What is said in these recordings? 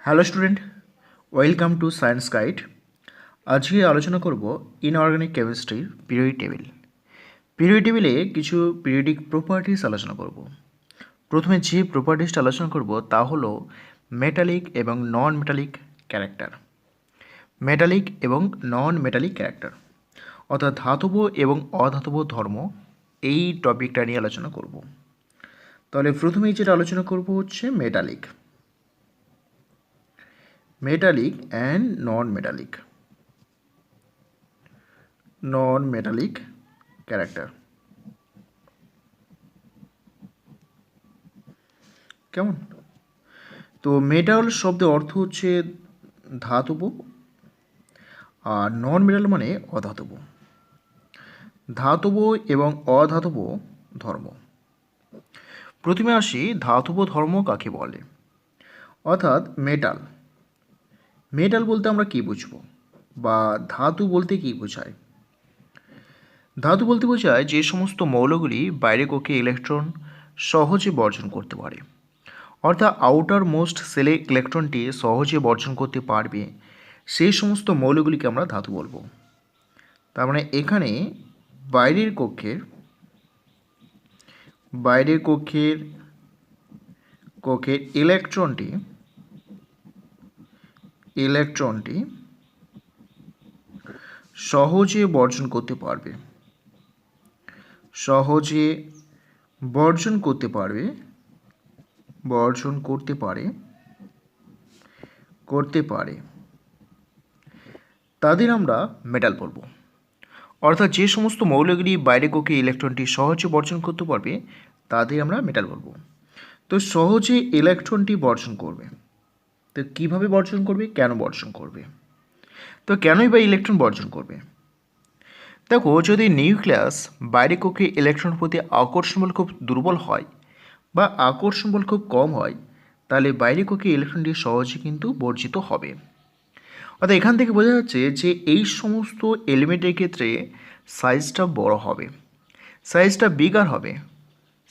Hello student, welcome to science guide. আজকে আলোচনা করব ইনঅর্গানিক কেমিস্ট্রির পিরিয়ডিক টেবিল। পিরিয়ডিক টেবিলে কিছু পিরিয়ডিক প্রপার্টিস আলোচনা করব। প্রথমে যে প্রপার্টিসটা আলোচনা করব তা হলো মেটালিক এবং নন মেটালিক ক্যারেক্টার। মেটালিক এবং নন মেটালিক ক্যারেক্টার অর্থাৎ ধাতব এবং অধাতব ধর্ম, এই টপিকটা নিয়ে আলোচনা করব। তাহলে প্রথমেই যেটা আলোচনা করব হচ্ছে metallic and non metallic character. কেমন? তো মেটাল শব্দের অর্থ হচ্ছে ধাতব, আর নন মেটাল মানে অধাতব। ধাতব এবং অধাতব ধর্ম। প্রথমে আসি ধাতব ধর্ম কাকে বলে। অর্থাৎ মেটাল বলতে আমরা কী বুঝব, বা ধাতু বলতে কী বোঝায়? ধাতু বলতে বোঝায় যে সমস্ত মৌলগুলি বাইরে কক্ষে ইলেকট্রন সহজে বর্জন করতে পারে, অর্থাৎ আউটার মোস্ট সেলে ইলেকট্রনটি সহজে বর্জন করতে পারবে, সেই সমস্ত মৌলগুলিকে আমরা ধাতু বলবো। তার মানে এখানে বাইরের কক্ষের ইলেকট্রনটি সহজে বর্জন করতে পারবে, তাদের আমরা মেটাল বলবো। অর্থাৎ যে সমস্ত মৌলগুলি বাইরে কক্ষে ইলেকট্রনটি সহজে বর্জন করতে পারবে তাদের আমরা মেটাল বলবো। তো সহজে ইলেকট্রনটি বর্জন করবে, তো কীভাবে বর্জন করবে, কেন বর্জন করবে? তো কেনই বা ইলেকট্রন বর্জন করবে? দেখো, যদি নিউক্লিয়াস বাইরে কক্ষে ইলেকট্রনের প্রতি আকর্ষণ বল খুব দুর্বল হয় বা আকর্ষণ বল খুব কম হয়, তাহলে বাইরে কক্ষে ইলেকট্রনটি সহজে কিন্তু বর্জিত হবে। অর্থাৎ এখান থেকে বোঝা যাচ্ছে যে এই সমস্ত এলিমেন্টের ক্ষেত্রে সাইজটা বড় হবে, সাইজটা বিগার হবে।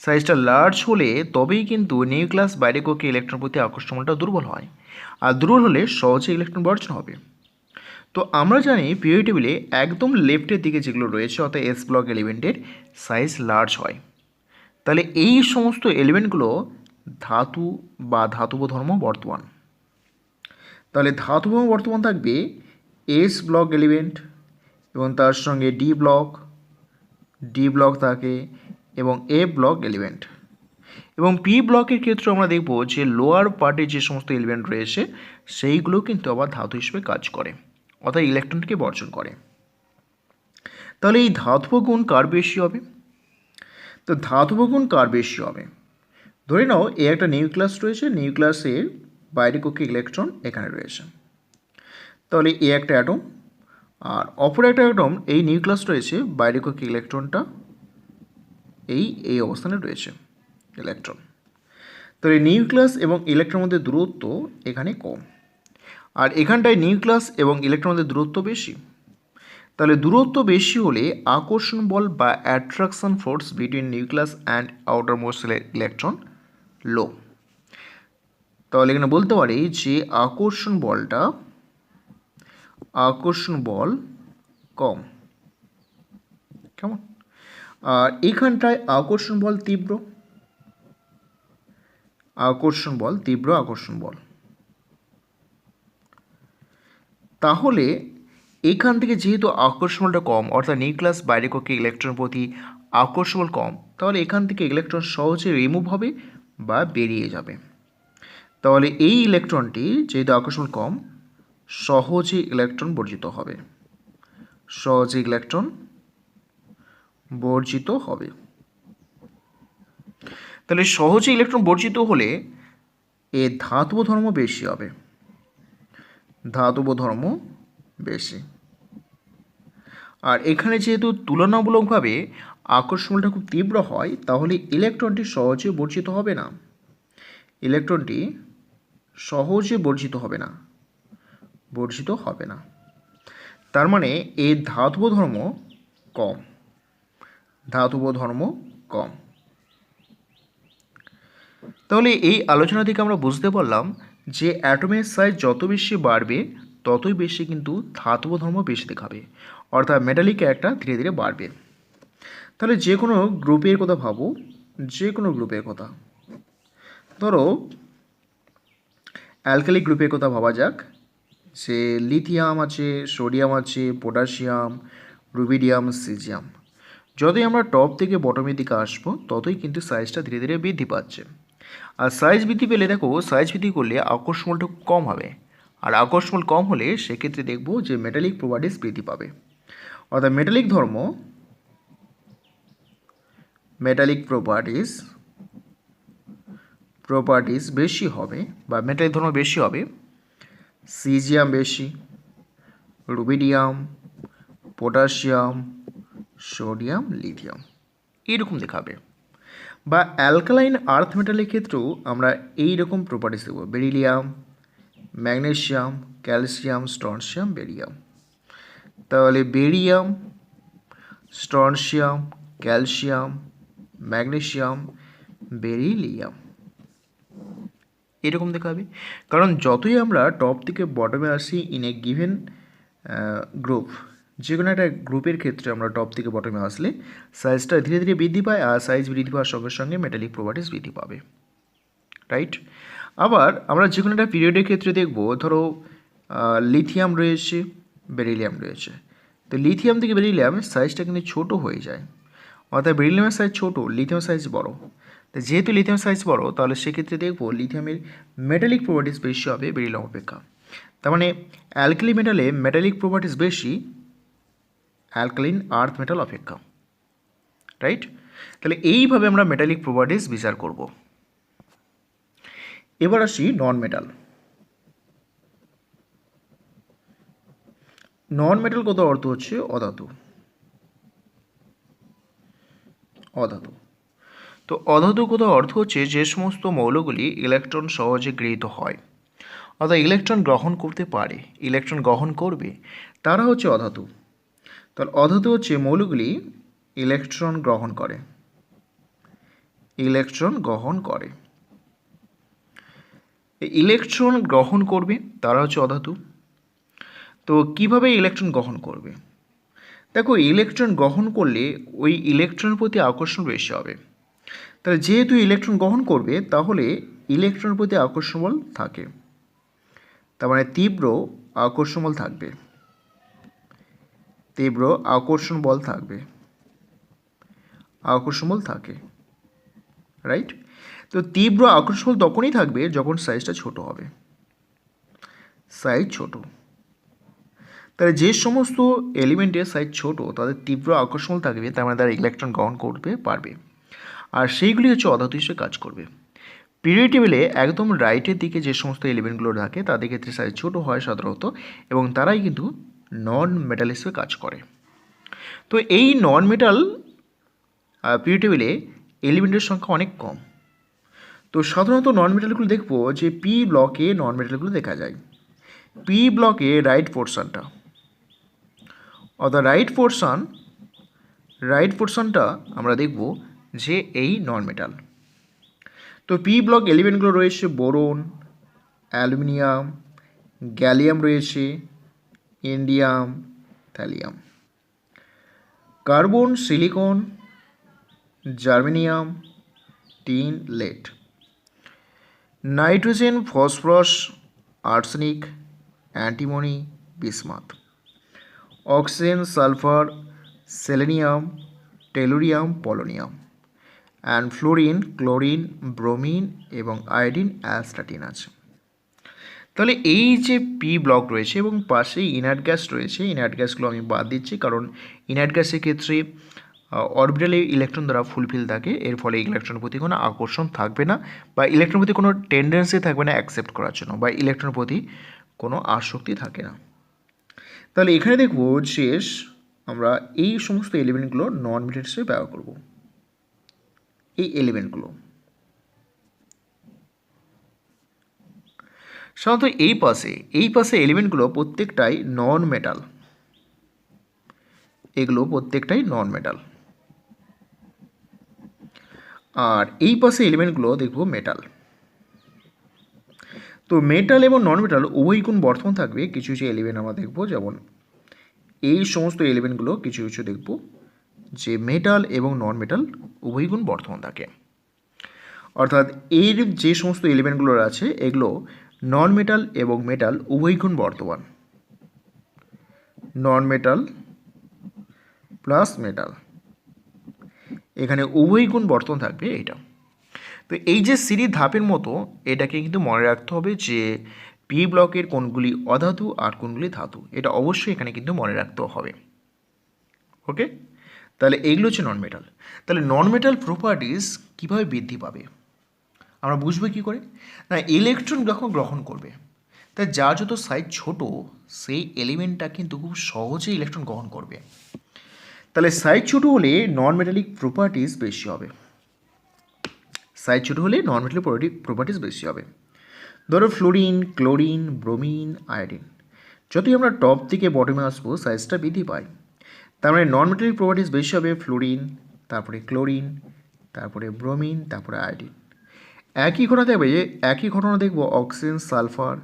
সাইজটা লার্জ হলে তবেই কিন্তু নিউক্লিয়াস বাইরে কক্ষে ইলেকট্রন প্রতি আকর্ষণ বলটা দুর্বল হয়, আর দুর্বল হলে সহজে ইলেকট্রন বর্জন হবে। তো আমরা জানি পিরিয়ডিক টেবিলে একদম লেফটের দিকে যেগুলো রয়েছে অর্থাৎ এস ব্লক এলিমেন্টের সাইজ লার্জ হয়। তাহলে এই সমস্ত এলিমেন্টগুলো ধাতু বা ধাতব ধর্ম বর্তমান। তাহলে ধাতব বর্তমান থাকবে এস ব্লক এলিমেন্ট এবং তার সঙ্গে ডি ব্লক থাকে এবং এ ব্লক এলিমেন্ট। এবং পি ব্লকের ক্ষেত্রে আমরা দেখব যে লোয়ার পার্টে যে সমস্ত এলিমেন্ট রয়েছে সেইগুলো কিন্তু আবার ধাতু হিসেবে কাজ করে, অর্থাৎ ইলেকট্রনকে বর্জন করে। তাহলে এই ধাতব গুণ কার বেশি হবে? তো ধাতব গুণ কার বেশি হবে? ধরে নাও এ একটা নিউক্লিয়াস রয়েছে, নিউক্লিয়াসের বাইরে কক্ষে ইলেকট্রন এখানে রয়েছে। তাহলে এ একটা অ্যাটম, আর অপর একটা অ্যাটম এই নিউক্লিয়াস রয়েছে, বাইরে কক্ষে ইলেকট্রনটা এই অবস্থানে রয়েছে ইলেকট্রন। তাহলে নিউক্লিয়াস এবং ইলেকট্রনের মধ্যে দূরত্ব এখানে কম, আর এখানটায় নিউক্লিয়াস এবং ইলেকট্রনের মধ্যে দূরত্ব বেশি। তাহলে দূরত্ব বেশি হলে আকর্ষণ বল বা attraction force between nucleus and outermost electron লো। তাহলে এখানে বলতে পারি যে আকর্ষণ বল কম। কেমন? আর এইখানটায় আকর্ষণ বল তীব্র আকর্ষণ বল। তাহলে এখান থেকে যেহেতু আকর্ষণ বলটা কম, অর্থাৎ নিউক্লিয়াস বাইরে কক্ষে ইলেকট্রনের প্রতি আকর্ষণ বল কম, তাহলে এখান থেকে ইলেকট্রন সহজে রিমুভ হবে বা বেরিয়ে যাবে। তাহলে এই ইলেকট্রনটি যেহেতু আকর্ষণ বল কম, সহজে ইলেকট্রন বর্জিত হবে। তাহলে সহজে ইলেকট্রন বর্জিত হলে এ ধাতব ধর্ম বেশি। আর এখানে যেহেতু তুলনামূলকভাবে আকর্ষণ বলটা খুব তীব্র হয়, তাহলে ইলেকট্রনটি সহজে বর্জিত হবে না। তার মানে এর ধাতব ধর্ম কম। তাহলে এই আলোচনা থেকে আমরা বুঝতে পারলাম যে অ্যাটমের সাইজ যত বেশি বাড়বে ততই বেশি কিন্তু ধাতব ধর্ম বেশি দেখাবে, অর্থাৎ মেটালিক ক্যারেক্টার ধীরে ধীরে বাড়বে। তাহলে যে কোনো গ্রুপের কথা ভাবো, যে কোনো গ্রুপের কথা, ধরো অ্যালকালি গ্রুপের কথা ভাবা যাক, যে লিথিয়াম আছে, সোডিয়াম আছে, পটাশিয়াম, রুবিডিয়াম, সিজিয়াম। যতই আমরা টপ থেকে বটমের দিকে আসবো ততই কিন্তু সাইজটা ধীরে ধীরে বৃদ্ধি পাচ্ছে। আর সাইজ বৃদ্ধি পেলে দেখো, সাইজ বৃদ্ধি করলে আকর্ষণটা কম হবে, আর আকর্ষণ কম হলে সেক্ষেত্রে দেখবো যে মেটালিক প্রপার্টিস বৃদ্ধি পাবে, অর্থাৎ মেটালিক ধর্ম, মেটালিক প্রপার্টিস বেশি হবে বা মেটালিক ধর্ম বেশি হবে। সিজিয়াম বেশি, রুবিডিয়াম, পটাশিয়াম, সোডিয়াম, লিথিয়াম এইরকম দেখাবে। বা অ্যালকালাইন আর্থ মেটালের ক্ষেত্রেও আমরা এই রকম প্রপার্টিস দেবো, beryllium, magnesium, calcium, strontium, barium. তাহলে barium, strontium, calcium, magnesium, beryllium এরকম দেখাবে। কারণ যতই আমরা টপ থেকে বটমে আসি ইন এ গিভেন গ্রুপ, যে কোনো একটা গ্রুপের ক্ষেত্রে আমরা টপ থেকে বটমে আসলে সাইজটা ধীরে ধীরে বৃদ্ধি পায়, আর সাইজ বৃদ্ধি পাওয়ার সঙ্গে সঙ্গে মেটালিক প্রপার্টিস বৃদ্ধি পাবে, রাইট। আবার আমরা যে কোনো একটা পিরিয়ডের ক্ষেত্রে দেখব, ধরো লিথিয়াম রয়েছে, বেরিলিয়াম রয়েছে। তো লিথিয়াম থেকে বেরিলিয়ামের সাইজটা কিন্তু ছোটো হয়ে যায়, অর্থাৎ বেরিলিয়ামের সাইজ ছোটো, লিথিয়ামের সাইজ বড়ো। তো যেহেতু লিথিয়াম সাইজ বড়ো, তাহলে সেক্ষেত্রে দেখবো লিথিয়ামের মেটালিক প্রপার্টিস বেশি হবে বেরিলিয়াম অপেক্ষা। তার মানে অ্যালকালি মেটালে মেটালিক প্রপার্টিস বেশি অ্যালকালিন আর্থ মেটাল অপেক্ষা, রাইট। তাহলে এইভাবে আমরা মেটালিক প্রপার্টিস বিচার করব। এবার আসি নন মেটাল। নন মেটাল কত অর্থ হচ্ছে অধাতু। অধাতু, তো অধাতু কোথাও অর্থ হচ্ছে যে সমস্ত মৌলগুলি ইলেকট্রন সহজে গৃহীত হয়, অর্থাৎ ইলেকট্রন গ্রহণ করতে পারে, ইলেকট্রন গ্রহণ করবে, তারা হচ্ছে অধাতু। তাহলে অধাতু হচ্ছে মৌলগুলি ইলেকট্রন গ্রহণ করে, ইলেকট্রন গ্রহণ করে, ইলেকট্রন গ্রহণ করবে, তারা হচ্ছে অধাতু। তো কিভাবে ইলেকট্রন গ্রহণ করবে? দেখো, ইলেকট্রন গ্রহণ করলে ওই ইলেকট্রনের প্রতি আকর্ষণ বেশি হবে। তাহলে যেহেতু ইলেকট্রন গ্রহণ করবে, তাহলে ইলেকট্রনের প্রতি আকর্ষণ বল থাকে, তার মানে তীব্র আকর্ষণ বল থাকবে, তীব্র আকর্ষণ বল থাকবে, আকর্ষণ বল থাকে, রাইট। তো তীব্র আকর্ষণ বল তখনই থাকবে যখন সাইজটা ছোট হবে, সাইজ ছোট। তাহলে যে সমস্ত এলিমেন্টের সাইজ ছোট তাদের তীব্র আকর্ষণ বল থাকবে, তার মানে তারা ইলেকট্রন গ্রহণ করতে পারবে, আর সেইগুলি হচ্ছে অধাতু হিসেবে কাজ করবে। পিরিয়ড টেবিলে একদম রাইটের দিকে যে সমস্ত এলিমেন্টগুলো থাকে তাদের ক্ষেত্রে সাইজ ছোটো হয় সাধারণত, এবং তারাই কিন্তু নন মেটাল হিসেবে কাজ করে। তো এই নন মেটাল পিরিয়ড টেবিলে এলিমেন্টের সংখ্যা অনেক কম। তো সাধারণত নন মেটালগুলো দেখবো যে পি ব্লকে নন মেটালগুলো দেখা যায়। পি ব্লকে রাইট পোর্শনটা, অর্থাৎ রাইট পোর্শনটা আমরা দেখব যে এই নন মেটাল। তো পি ব্লক এলিমেন্টগুলো রয়েছে বোরন, অ্যালুমিনিয়াম, গ্যালিয়াম রয়েছে, indium, thallium, carbon, silicon, germanium, tin, lead, nitrogen, phosphorus, arsenic, antimony, bismuth, oxygen, sulphur, selenium, tellurium, polonium, and fluorine, chlorine, bromine এবং আয়োডিন, অ্যাস্টাটিন আছে। তাহলে এই যে পি ব্লক রয়েছে এবং পাশে ইনার্ট গ্যাস রয়েছে, ইনার্ট গ্যাসগুলো আমি বাদ দিচ্ছি, কারণ ইনার্ট গ্যাসের ক্ষেত্রে অরবিটালে ইলেকট্রন দ্বারা ফুলফিল থাকে, এর ফলে ইলেকট্রনের প্রতি কোনো আকর্ষণ থাকবে না, বা ইলেকট্রনের প্রতি কোনো টেন্ডেন্সি থাকবে না অ্যাকসেপ্ট করার জন্য, বা ইলেকট্রনের প্রতি কোনো আসক্তি থাকে না। তাহলে এখানে দেখব শেষ আমরা এই সমস্ত এলিমেন্টগুলো নন মেটাল হিসেবে ব্যবহার করব। এই এলিমেন্টগুলো সাধারণত এই পাশে এলিমেন্টগুলো প্রত্যেকটাই নন মেটাল, এগুলো প্রত্যেকটাই নন মেটাল, আর এই পাশে এলিমেন্টগুলো দেখব মেটাল। তো মেটাল এবং নন মেটাল উভয় গুণ বর্তমান থাকবে কিছু কিছু এলিমেন্ট আমরা দেখব, যেমন এই সমস্ত এলিমেন্টগুলো কিছু কিছু দেখব যে মেটাল এবং নন মেটাল উভয় গুণ বর্তমান থাকে। অর্থাৎ এর যে সমস্ত এলিমেন্টগুলো আছে এগুলো নন মেটাল এবং মেটাল উভয় গুণ বর্তমান, নন মেটাল প্লাস মেটাল, এখানে উভয় গুণ বর্তমান থাকবে এটা। তো এই যে সিঁড়ির ধাপের মতো এটাকে কিন্তু মনে রাখতে হবে যে পি ব্লকের কোনগুলি অধাতু আর কোনগুলি ধাতু, এটা অবশ্যই এখানে কিন্তু মনে রাখতে হবে। ওকে, তাহলে এইগুলো হচ্ছে নন মেটাল। তাহলে নন মেটাল প্রপার্টিস কীভাবে বৃদ্ধি পাবে আমরা বুঝবো কী করে? না, ইলেকট্রন যখন গ্রহণ করবে, তাই যার যত সাইজ ছোট সেই এলিমেন্টটা কিন্তু খুব সহজে ইলেকট্রন গ্রহণ করবে। তাহলে সাইজ ছোট হলে নন মেটালিক প্রপার্টিস বেশি হবে, সাইজ ছোটো হলে নন মেটালিক প্রপার্টিস বেশি হবে। ধরো ফ্লোরিন, ক্লোরিন, ব্রোমিন, আয়োডিন, যতই আমরা টপ থেকে বটমে আসবো সাইজটা বৃদ্ধি পায়। তার মানে নন মেটালিক প্রপার্টিস বেশি হবে ফ্লোরিন, তারপরে ক্লোরিন, তারপরে ব্রোমিন, তারপরে আয়োডিন। একই ঘটনা দেখবো অক্সিজেন, সালফার,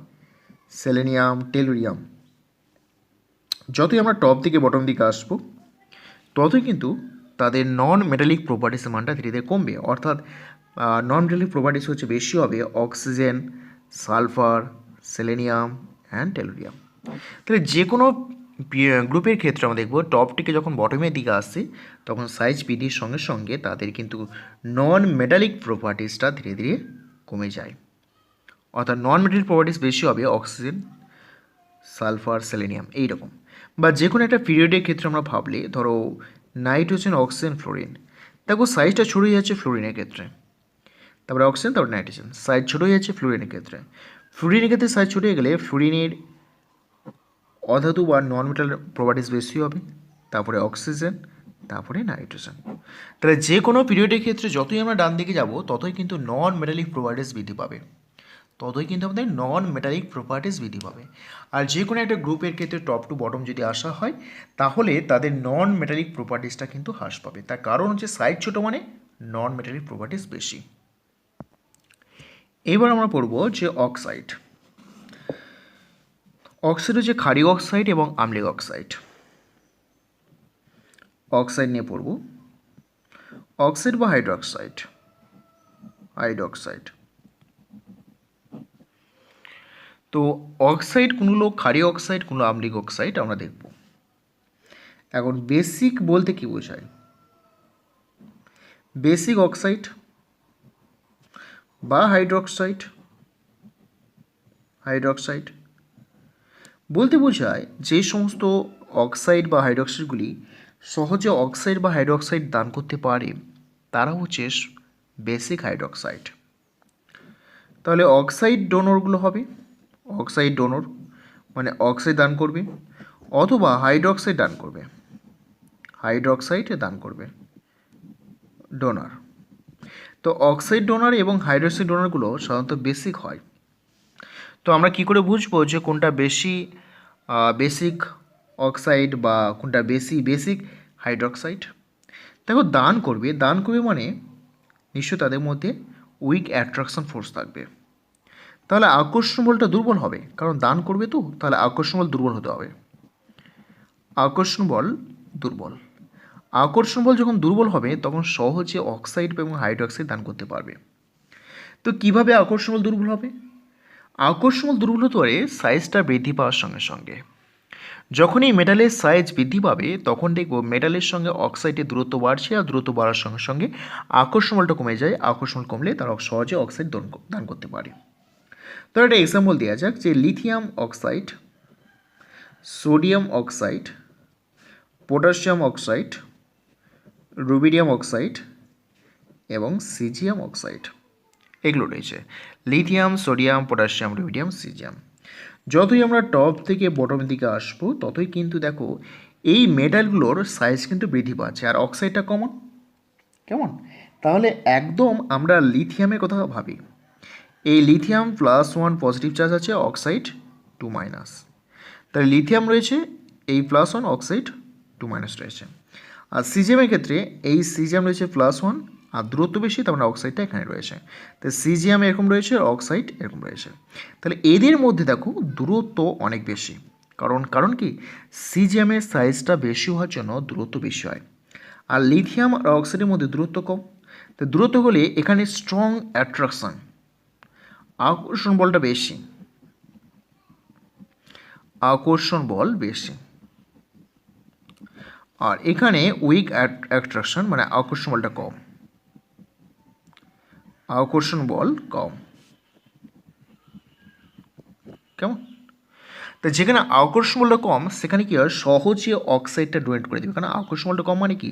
সেলেনিয়াম, টেলুরিয়াম। যতই আমরা টপ থেকে বটম দিকে আসবো ততই কিন্তু তাদের নন মেটালিক প্রপার্টিসের মানটা ধীরে ধীরে কমবে। অর্থাৎ নন মেটালিক প্রপার্টিস হচ্ছে বেশি হবে oxygen, sulphur, selenium and tellurium. তাহলে যে কোনো গ্রুপের ক্ষেত্রে আমরা দেখব টপ থেকে যখন বটমের দিকে আসছে তখন সাইজ বৃদ্ধির সঙ্গে সঙ্গে তাদের কিন্তু নন মেটালিক প্রপার্টিসটা ধীরে ধীরে কমে যায়। অর্থাৎ নন মেটালিক প্রপার্টিস বেশি হবে অক্সিজেন, সালফার, সেলেনিয়াম এইরকম। বা যে কোনো একটা পিরিয়ডের ক্ষেত্রে আমরা ভাবলে ধরো নাইট্রোজেন, অক্সিজেন, ফ্লোরিন, দেখো সাইজটা ছোটো হয়ে যাচ্ছে ফ্লোরিনের ক্ষেত্রে, তারপরে অক্সিজেন, তারপরে নাইট্রোজেন, সাইজ ছোটো হয়ে যাচ্ছে ফ্লোরিনের ক্ষেত্রে। ফ্লোরিনের ক্ষেত্রে সাইজ ছোটো হয়ে গেলে ফ্লোরিনের অধাতু বা নন মেটাল প্রপার্টিস বেশি হবে, তারপরে অক্সিজেন, তারপরে নাইট্রোজেন। তাহলে যে কোনো পিরিয়ডের ক্ষেত্রে যতই আমরা ডান দিকে যাব ততই কিন্তু নন মেটালিক প্রপার্টিস বৃদ্ধি পাবে, ততই কিন্তু আমাদের নন মেটালিক প্রপার্টিস বৃদ্ধি পাবে। আর যে কোনো একটা গ্রুপের ক্ষেত্রে টপ টু বটম যদি আসা হয় তাহলে তাদের নন মেটালিক প্রপার্টিসটা কিন্তু হ্রাস পাবে। তার কারণ হচ্ছে সাইজ ছোটো মানে নন মেটালিক প্রপার্টিস বেশি। এবার আমরা পড়ব যে অক্সাইড। অক্সাইড হচ্ছে ক্ষারীয় অক্সাইড এবং আম্লিক অক্সাইড। অক্সাইড নিয়ে পড়ব, অক্সাইড বা হাইড্রোক্সাইড। তো অক্সাইড কোনগুলো ক্ষারীয় অক্সাইড, কোনগুলো আম্লিক অক্সাইড আমরা দেখব। এখন বেসিক বলতে কি বোঝায়? বেসিক অক্সাইড বা হাইড্রোক্সাইড বলতে বোঝায় যে সমস্ত অক্সাইড বা হাইড্রোক্সাইডগুলি সহজে অক্সাইড বা হাইড্রোক্সাইড দান করতে পারে তারা হচ্ছে বেসিক হাইড্রোক্সাইড। তাহলে অক্সাইড ডোনরগুলো হবে, অক্সাইড ডোনর মানে অক্সাইড দান করবে, অথবা হাইড্রোক্সাইড দান করবে ডোনার। তো অক্সাইড ডোনার এবং হাইড্রোক্সাইড ডোনারগুলো সাধারণত বেসিক হয়। তো আমরা কি করে বুঝবো যে কোনটা বেশি বেসিক অক্সাইড বা কোনটা বেসিক হাইড্রোক্সাইড? দেখো দান করবে মানে নিশ্চয়ই তাদের মধ্যে উইক অ্যাট্রাকশন ফোর্স থাকবে, তাহলে আকর্ষণ বলটা দুর্বল হবে, কারণ দান করবে তো, তাহলে আকর্ষণ বল দুর্বল হতে হবে। আকর্ষণ বল যখন দুর্বল হবে তখন সহজে অক্সাইড এবং হাইড্রোক্সাইড দান করতে পারবে। তো কিভাবে আকর্ষণ বল দুর্বল হবে? আকর্ষণ বল দুর্বল হতে পারে সাইজটা বৃদ্ধি পাওয়ার সঙ্গে সঙ্গে। যখনই মেটালের সাইজ বৃদ্ধি পাবে তখন দেখব মেটালের সঙ্গে অক্সাইডের দূরত্ব বাড়ছে, আর দূরত্ব বাড়ার সঙ্গে সঙ্গে আকর্ষণ বলটা কমে যায়। আকর্ষণ কমলে তারা সহজে অক্সাইড দান করতে পারে। তো একটা এক্সাম্পল দেওয়া যাক যে lithium oxide, sodium oxide, potassium oxide, rubidium oxide এবং সিজিয়াম অক্সাইড, এগুলো রয়েছে lithium, sodium, potassium, rubidium, caesium. যতই আমরা টপ থেকে বটমের দিকে আসবো ততই কিন্তু দেখো এই মেটালগুলোর সাইজ কিন্তু বৃদ্ধি পাচ্ছে, আর অক্সাইডটা কেমন। তাহলে একদম আমরা লিথিয়ামের কথা ভাবি, এই লিথিয়াম +1 পজিটিভ চার্জ আছে, অক্সাইড 2-, তাহলে লিথিয়াম রয়েছে এই +1, অক্সাইড 2- রয়েছে। আর সিজিয়ামের ক্ষেত্রে এই সিজিয়াম রয়েছে +1 আর দূরত্ব বেশি, তার মানে অক্সাইডটা এখানে রয়েছে। তো সিজিএম এরকম রয়েছে, অক্সাইড এরকম রয়েছে। তাহলে এদের মধ্যে দেখো দূরত্ব অনেক বেশি, কারণ কি সিজিএমের সাইজটা বেশি হওয়ার জন্য দূরত্ব বেশি হয়, আর লিথিয়াম আর অক্সাইডের মধ্যে দূরত্ব কম। তো দূরত্ব হলে এখানে স্ট্রং অ্যাট্রাকশন, আকর্ষণ বলটা বেশি, আকর্ষণ বল বেশি। আর এখানে উইক অ্যাট্রাকশন মানে আকর্ষণ বলটা কম, আকর্ষণ বল কম। কেমন? তো যেখানে আকর্ষণ বলটা কম সেখানে কি হয়, সহজে অক্সাইডটা ডোনেট করে দেবে। কারণ আকর্ষণ বলটা কম মানে কি,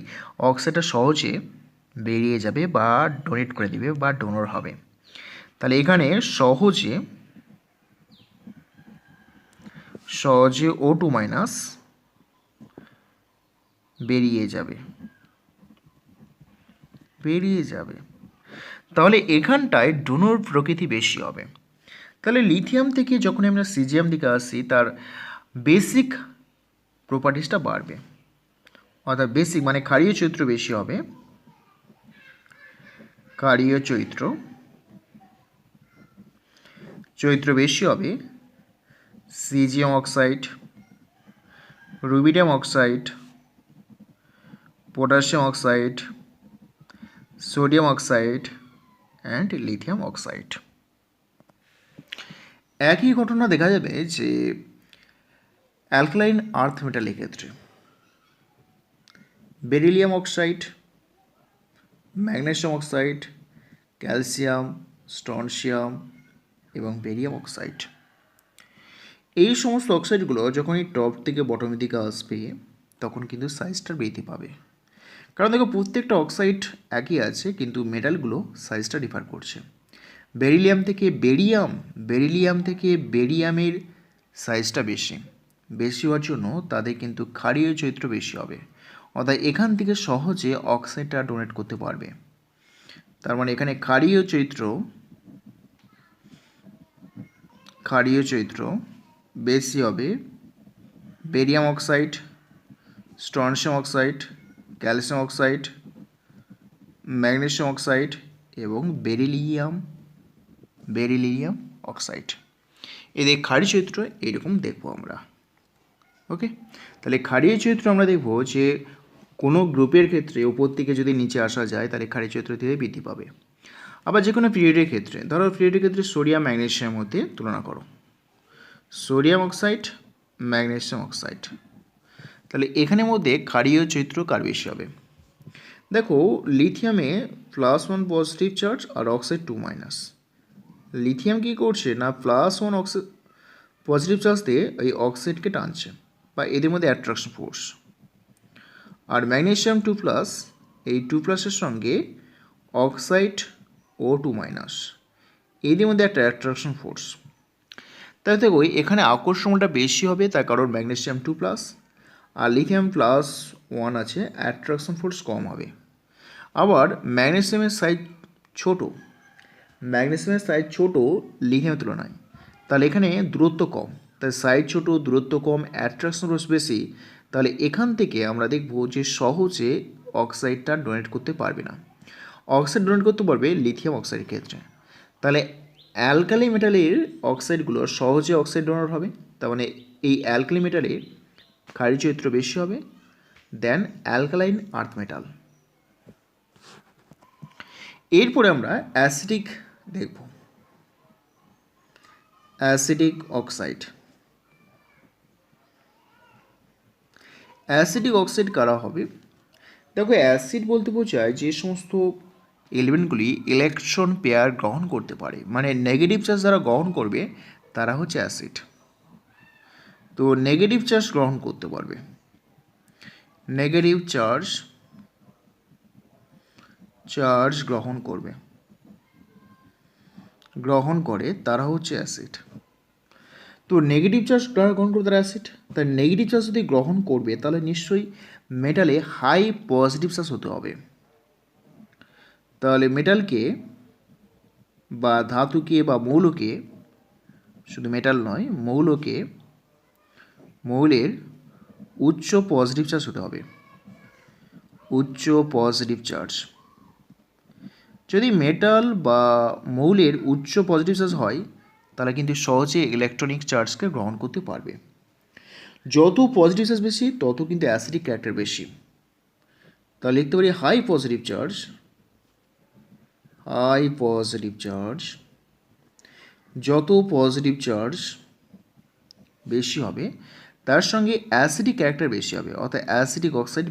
অক্সাইডটা সহজে বেরিয়ে যাবে বা ডোনেট করে দেবে বা ডোনর হবে। তাহলে এখানে সহজে O2 মাইনাস বেরিয়ে যাবে, তাহলে এখানটায় ডোনর প্রকৃতি বেশি হবে। তাহলে লিথিয়াম থেকে যখন আমরা সিজিএম দিকে আসি, তার বেসিক প্রপার্টিসটা বাড়বে, অর্থাৎ বেসিক মানে ক্ষারীয় চরিত্র বেশি হবে, ক্ষারীয় চরিত্র বেশি হবে। CGM oxide, rubidium oxide, potassium oxide, sodium oxide and lithium oxide. একই ঘটনা দেখা যাবে যে অ্যালকালাইন আর্থ মেটালের ক্ষেত্রে beryllium oxide, magnesium oxide, calcium, strontium এবং বেরিয়াম অক্সাইড। এই সমস্ত অক্সাইডগুলো যখন এই টপ থেকে বটমের দিকে আসবে তখন কিন্তু সাইজটা বৃদ্ধি পাবে। কারণ দেখো প্রত্যেকটা অক্সাইড একই আছে, কিন্তু মেটালগুলো সাইজটা ডিফার করছে। বেরিলিয়াম থেকে বেরিয়ামের সাইজটা বেশি হওয়ার জন্য তাদের কিন্তু ক্ষারীয় চরিত্র বেশি হবে, অর্থাৎ এখান থেকে সহজে অক্সাইডটা ডোনেট করতে পারবে। তার মানে এখানে ক্ষারীয় চরিত্র বেশি হবে barium oxide, strontium oxide, calcium oxide, magnesium oxide এবং বেরিলিয়াম অক্সাইড। এদের ক্ষারীয় চরিত্র এইরকম দেখবো আমরা। ওকে, তাহলে ক্ষারীয় চরিত্র আমরা দেখব যে কোনো গ্রুপের ক্ষেত্রে উপর থেকে যদি নিচে আসা যায় তাহলে ক্ষারীয় চরিত্র ধীরে বৃদ্ধি পাবে। আবার যে কোনো পিরিয়ডের ক্ষেত্রে, ধরো পিরিয়ডের ক্ষেত্রে সোডিয়াম ম্যাগনেসিয়ামের মধ্যে তুলনা করো, সোডিয়াম অক্সাইড, ম্যাগনেসিয়াম অক্সাইড, তাহলে এখানের মধ্যে ক্ষারীয় চরিত্র কার বেশি হবে? দেখো লিথিয়ামে +1 পজিটিভ চার্জ আর অক্সাইড 2 মাইনাস। লিথিয়াম কী করছে না, +1 পজিটিভ চার্জ দিয়ে এই অক্সাইডকে টানছে বা এদের মধ্যে অ্যাট্রাকশন ফোর্স। আর ম্যাগনেসিয়াম 2+, এই 2+এর সঙ্গে অক্সাইড O2 মাইনাস, এদের মধ্যে একটা অ্যাট্রাকশন ফোর্স। তাই দেখো এখানে আকর্ষণটা বেশি হবে, তার কারণ ম্যাগনেসিয়াম 2+, আর লিথিয়াম +1 আছে, অ্যাট্রাকশন ফোর্স কম হবে। আবার ম্যাগনেসিয়ামের সাইজ ছোট লিথিয়ামের তুলনায়, তাহলে এখানে দূরত্ব কম, তাই সাইজ ছোট, দূরত্ব কম, অ্যাট্রাকশন ফোর্স বেশি। তাহলে এখান থেকে আমরা দেখব যে সহজে অক্সাইডটা ডোনেট করতে পারবে না। অক্সাইড ডোনেট করতে পারবে লিথিয়াম অক্সাইডের ক্ষেত্রে। তাহলে অ্যালকালি মেটালের অক্সাইডগুলো সহজে অক্সাইড ডোনার হবে, তার মানে এই অ্যালকালি মেটালের ক্ষারীয় চরিত্র বেশি হবে দেন অ্যালকালাইন আর্থ মেটাল। এরপরে আমরা অ্যাসিডিক দেখব, অ্যাসিডিক অক্সাইড। অ্যাসিডিক অক্সাইড কারা হবে? দেখো অ্যাসিড বলতে বোঝায় যে সমস্ত এলিমেন্টগুলি ইলেকট্রন পেয়ার গ্রহণ করতে পারে, মানে নেগেটিভ চার্জ যারা গ্রহণ করবে তারা হচ্ছে অ্যাসিড। তো নেগেটিভ চার্জ গ্রহণ করতে পারবে, নেগেটিভ চার্জ গ্রহণ করে তারা হচ্ছে অ্যাসিড। তো নেগেটিভ চার্জ গ্রহণ করবে তারা অ্যাসিড। তাই নেগেটিভ চার্জ যদি গ্রহণ করবে তাহলে নিশ্চয়ই মেটালে হাই পজিটিভ চার্জ হতে হবে। তাহলে মেটালকে বা ধাতুকে বা মৌলকে, শুধু মেটাল নয় মৌলের উচ্চ পজিটিভ চার্জ হতে হবে, উচ্চ পজিটিভ চার্জ। যদি মেটাল বা মৌলের উচ্চ পজিটিভ চার্জ হয় তাহলে কিন্তু সহজে ইলেকট্রনিক চার্জকে গ্রহণ করতে পারবে। যত পজিটিভ চার্জ বেশি তত কিন্তু অ্যাসিডিক ক্যারেক্টার বেশি। তাহলে লিখতে পারি হাই পজিটিভ চার্জ, যত পজিটিভ চার্জ বেশি হবে তার সঙ্গে অ্যাসিডিক ক্যারেক্টার বেশি হবে, অর্থাৎ অ্যাসিডিক অক্সাইড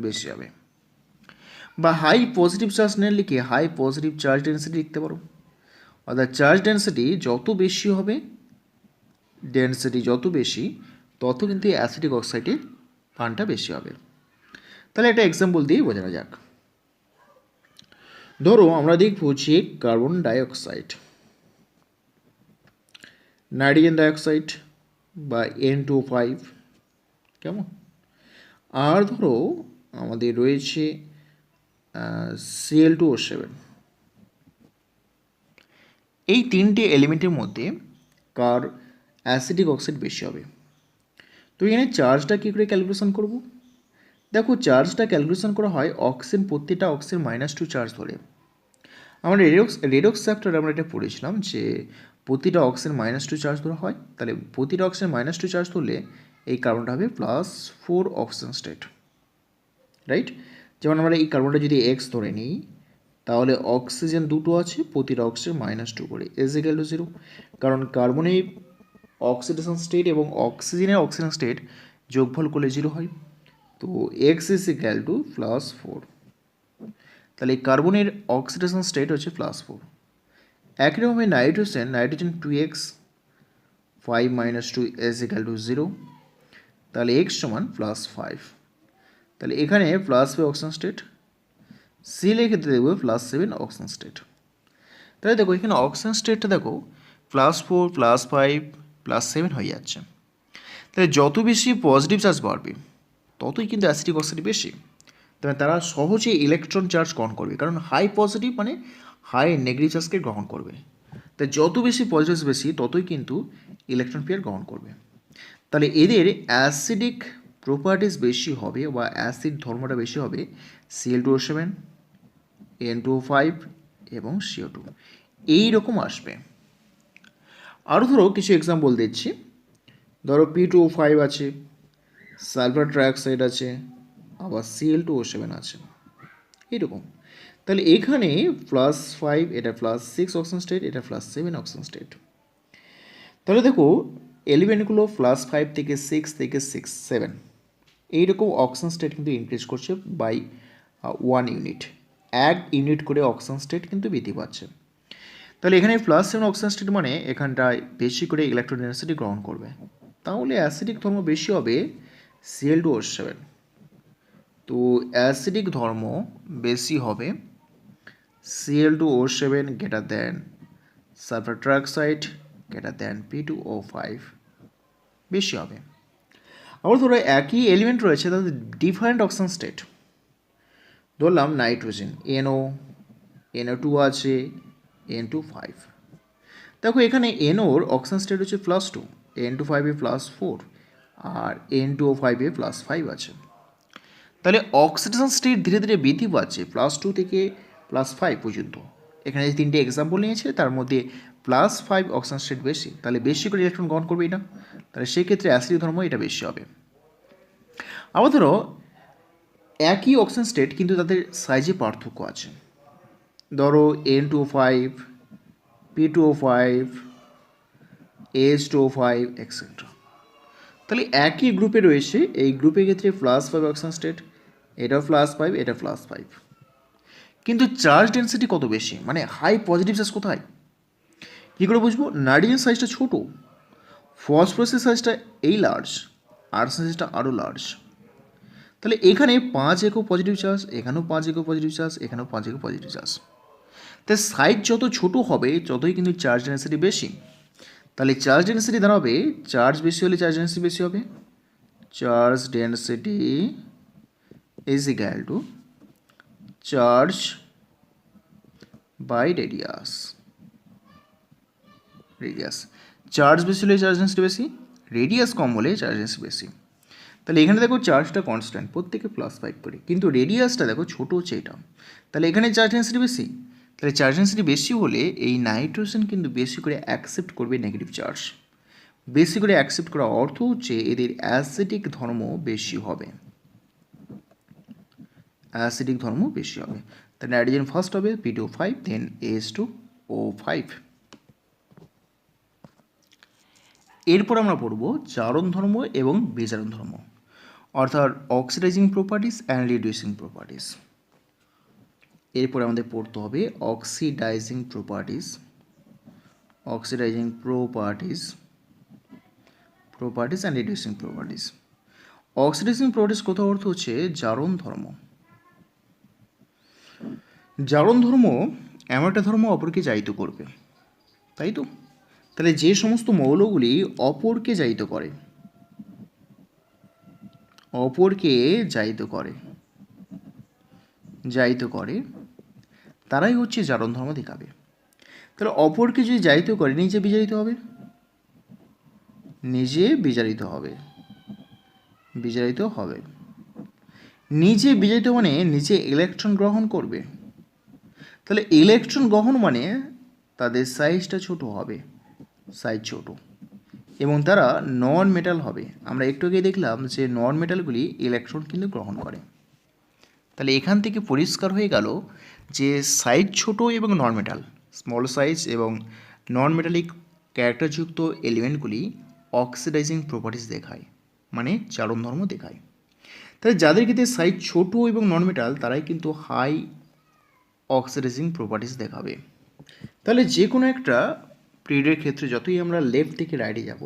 বেশি হবে, বা হাই পজিটিভ চার্জ না লিখে হাই পজিটিভ চার্জ ডেন্সিটি লিখতে পারো। অর্থাৎ চার্জ ডেন্সিটি যত বেশি তত কিন্তু অ্যাসিডিক অক্সাইডের মানটা বেশি হবে। তাহলে একটা এক্সাম্পল দিয়ে বোঝানো যাক। ধরো আমরা দেখব যে কার্বন ডাইঅক্সাইড, নাইট্রোজেন ডাইঅক্সাইড বা N2O5, কেমন, আর ধরো আমাদের রয়েছে Cl2O7। এই তিনটে এলিমেন্টের মধ্যে কার অ্যাসিডিক অক্সাইড বেশি হবে। তো এখানে চার্জটা কী করে ক্যালকুলেশন করব? দেখো চার্জটা ক্যালকুলেশন করা হয় অক্সিজেন, প্রত্যেকটা অক্সিজেন -2 চার্জ ধরে। আমরা রেডক্স চ্যাপ্টারে আমরা এটা পড়েছিলাম যে প্রতিটা অক্সিজেন -2 চার্জ ধরা হয়। তাহলে প্রতিটা অক্সিজেন -2 চার্জ ধরলে এই কার্বনটা হবে +4 অক্সিজেন স্টেট, রাইট? যেমন আমরা এই কার্বনটা যদি X ধরে নিই তাহলে অক্সিজেন দুটো আছে, প্রতিটা অক্সিজেন -2 করে, =0, কারণ কার্বনের অক্সিডেশন স্টেট এবং অক্সিজেনের অক্সিডেশন স্টেট যোগফল করলে 0 হয়। তো X +4, তাহলে কার্বনের অক্সিডেশন স্টেট হচ্ছে +4। একই রকমভাবে নাইট্রোজেন 2x 5 - 2 =0, তাহলে x সমান +5। তাহলে এখানে +5 অক্সিজেন স্টেট, সিল এর ক্ষেত্রে দেখবো +7 অক্সিজেন স্টেট। তাহলে দেখো এখানে অক্সিজেন স্টেটটা দেখো +4 +5 +7 হয়ে যাচ্ছে। তাহলে যত বেশি পজিটিভ চার্জ বাড়বে ততই কিন্তু অ্যাসিডিক অক্সাইড বেশি, তবে তারা সহজে ইলেকট্রন চার্জ গ্রহণ করবে, কারণ হাই পজিটিভ মানে হাই নেগেটিভ চার্জকে গ্রহণ করবে। তাই যত বেশি পজিটিভ বেশি ততই কিন্তু ইলেকট্রন পেয়ার গ্রহণ করবে। তাহলে এদের অ্যাসিডিক প্রপার্টিস বেশি হবে বা অ্যাসিড ধর্মটা বেশি হবে Cl2O7, N2O5 এবং CO2 এই রকম আসবে। আরও ধরো কিছু এক্সাম্পল দিচ্ছি। ধরো P2O5 আছে, সালফার ট্রাইঅক্সাইড আছে, আবার Cl2O7 আছে, এইরকম। তাহলে এখানে +5, এটা +6 অক্সিজেন স্টেট, এটা +7 অক্সিজেন স্টেট। তাহলে দেখো এলিমেন্টগুলো +5 থেকে 6 থেকে 6 7 এইরকম অক্সিজেন স্টেট কিন্তু ইনক্রিজ করছে বাই 1 ইউনিট, 1 ইউনিট করে অক্সিজেন স্টেট কিন্তু বৃদ্ধি পাচ্ছে। তাহলে এখানে +7 অক্সিজেন স্টেট মানে এখানটায় বেশি করে ইলেকট্রন ডেন্সিটি গ্রহণ করবে, তাহলে অ্যাসিডিক ধর্ম বেশি হবে Cl2O7। তো অ্যাসিডিক ধর্ম বেশি হবে Cl2O7 greater than sulphur trioxide greater than P2O5 বেশি হবে। আবার ধরো একই এলিমেন্ট রয়েছে তাদের ডিফারেন্ট অক্সিজেন স্টেট। ধরলাম নাইট্রোজেন NO2 আছে, N2O5। দেখো এখানে NOর অক্সিজেন স্টেট হচ্ছে +2, N2O5 এ +4 আর N2O5 এ +5 আছে। তাহলে অক্সিডেশন স্টেট ধীরে ধীরে বৃদ্ধি পাচ্ছে +2 থেকে +5 পর্যন্ত। এখানে যে তিনটে এক্সাম্পল নিয়েছে তার মধ্যে +5 অক্সিজেন স্টেট বেশি, তাহলে বেশি করে ইলেকট্রন গ্রহণ করবে এটা, তাহলে সেক্ষেত্রে অ্যাসিডিক ধর্ম এটা বেশি হবে। আবার ধরো একই অক্সিজেন স্টেট কিন্তু তাদের সাইজে পার্থক্য আছে। ধরো N2O5, P2O5, H2O5 এক্সেট্রা। তাহলে একই গ্রুপে রয়েছে, এই গ্রুপের ক্ষেত্রে +5 অক্সিজেন স্টেট, এটাও +5, এটা +5, কিন্তু চার্জ ডেন্সিটি কত বেশি, মানে হাই পজিটিভ চার্জ কোথায়, কী করে বুঝবো? নাইট্রোজেন সাইজটা ছোট, ফসফরাসের সাইজটা এই লার্জ, আর্সেন সাইজটা আরও লার্জ। তাহলে এখানে 5 একক পজিটিভ চার্জ, এখানেও 5 একক পজিটিভ চার্জ, এখানেও 5 একক পজিটিভ চার্জ। তাই সাইজ যত ছোট হবে ততই কিন্তু চার্জ ডেন্সিটি বেশি। তাহলে চার্জ ডেন্সিটি দাঁড়াবে, চার্জ বেশি হলে চার্জ ডেন্সিটি বেশি হবে, charge density is equal to charge by radius. Charge বেশি হলে চার্জ ডেন্সিটি বেশি, রেডিয়াস কম হলে চার্জ ডেন্সিটি বেশি। তাহলে এখানে দেখো চার্জটা কনস্ট্যান্ট, প্রত্যেকে +5 করে, কিন্তু রেডিয়াসটা দেখো ছোটো হচ্ছে এটা। তাহলে এখানে চার্জ ডেন্সিটি বেশি, তাহলে চার্জ ডেন্সিটি বেশি হলে এই নাইট্রোজেন কিন্তু বেশি করে অ্যাকসেপ্ট করবে নেগেটিভ চার্জ। বেশি করে অ্যাকসেপ্ট করার অর্থ হচ্ছে এদের অ্যাসিডিক ধর্ম বেশি হবে, অ্যাসিডিক ধর্ম বেশি হবে। তাহলে নাইট্রোজেন ফার্স্ট হবে P2O5, দেন H2O5। এরপর আমরা পড়ব জারণ ধর্ম এবং বিজারণ ধর্ম, অর্থাৎ oxidising properties and reducing properties. এরপরে আমাদের পড়তে হবে oxidising properties, oxidising properties, properties and reducing properties. Oxidising properties কোথাও অর্থ হচ্ছে জারণ ধর্ম। জারণ ধর্ম এমন একটা ধর্ম অপরকে জাহিত করবে, তাই তো? তাহলে যে সমস্ত মৌলগুলি অপরকে জাহিত করে, অপরকে জাহিত করে, জাহিত করে, তারাই হচ্ছে জারণ ধর্ম দেখাবে। তাহলে অপরকে যদি জাহিত করে নিজে বিজারিত হবে, নিজে বিজারিত হবে, বিজারিত হবে। নিজে বিজারিত মানে নিজে ইলেকট্রন গ্রহণ করবে। তাহলে ইলেকট্রন গ্রহণ মানে তাদের সাইজটা ছোট হবে, সাইজ ছোট, এবং তারা নন মেটাল হবে। আমরা একটু আগে দেখলাম যে নন মেটালগুলি ইলেকট্রন কিন্তু গ্রহণ করে। তাহলে এখান থেকে পরিষ্কার হয়ে গেল যে সাইজ ছোট এবং নন মেটাল, স্মল সাইজ এবং নন মেটালিক ক্যারেক্টারযুক্ত এলিমেন্টগুলি অক্সিডাইজিং প্রপার্টিস দেখায়, মানে জারণ ধর্ম দেখায়। তাহলে যাদের ক্ষেত্রে সাইজ ছোট এবং নন মেটাল তারাই কিন্তু হাই অক্সিডাইজিং প্রপার্টিস দেখাবে। তাহলে যে কোনো একটা পিরিয়ডের ক্ষেত্রে যতই আমরা লেফট থেকে রাইটে যাব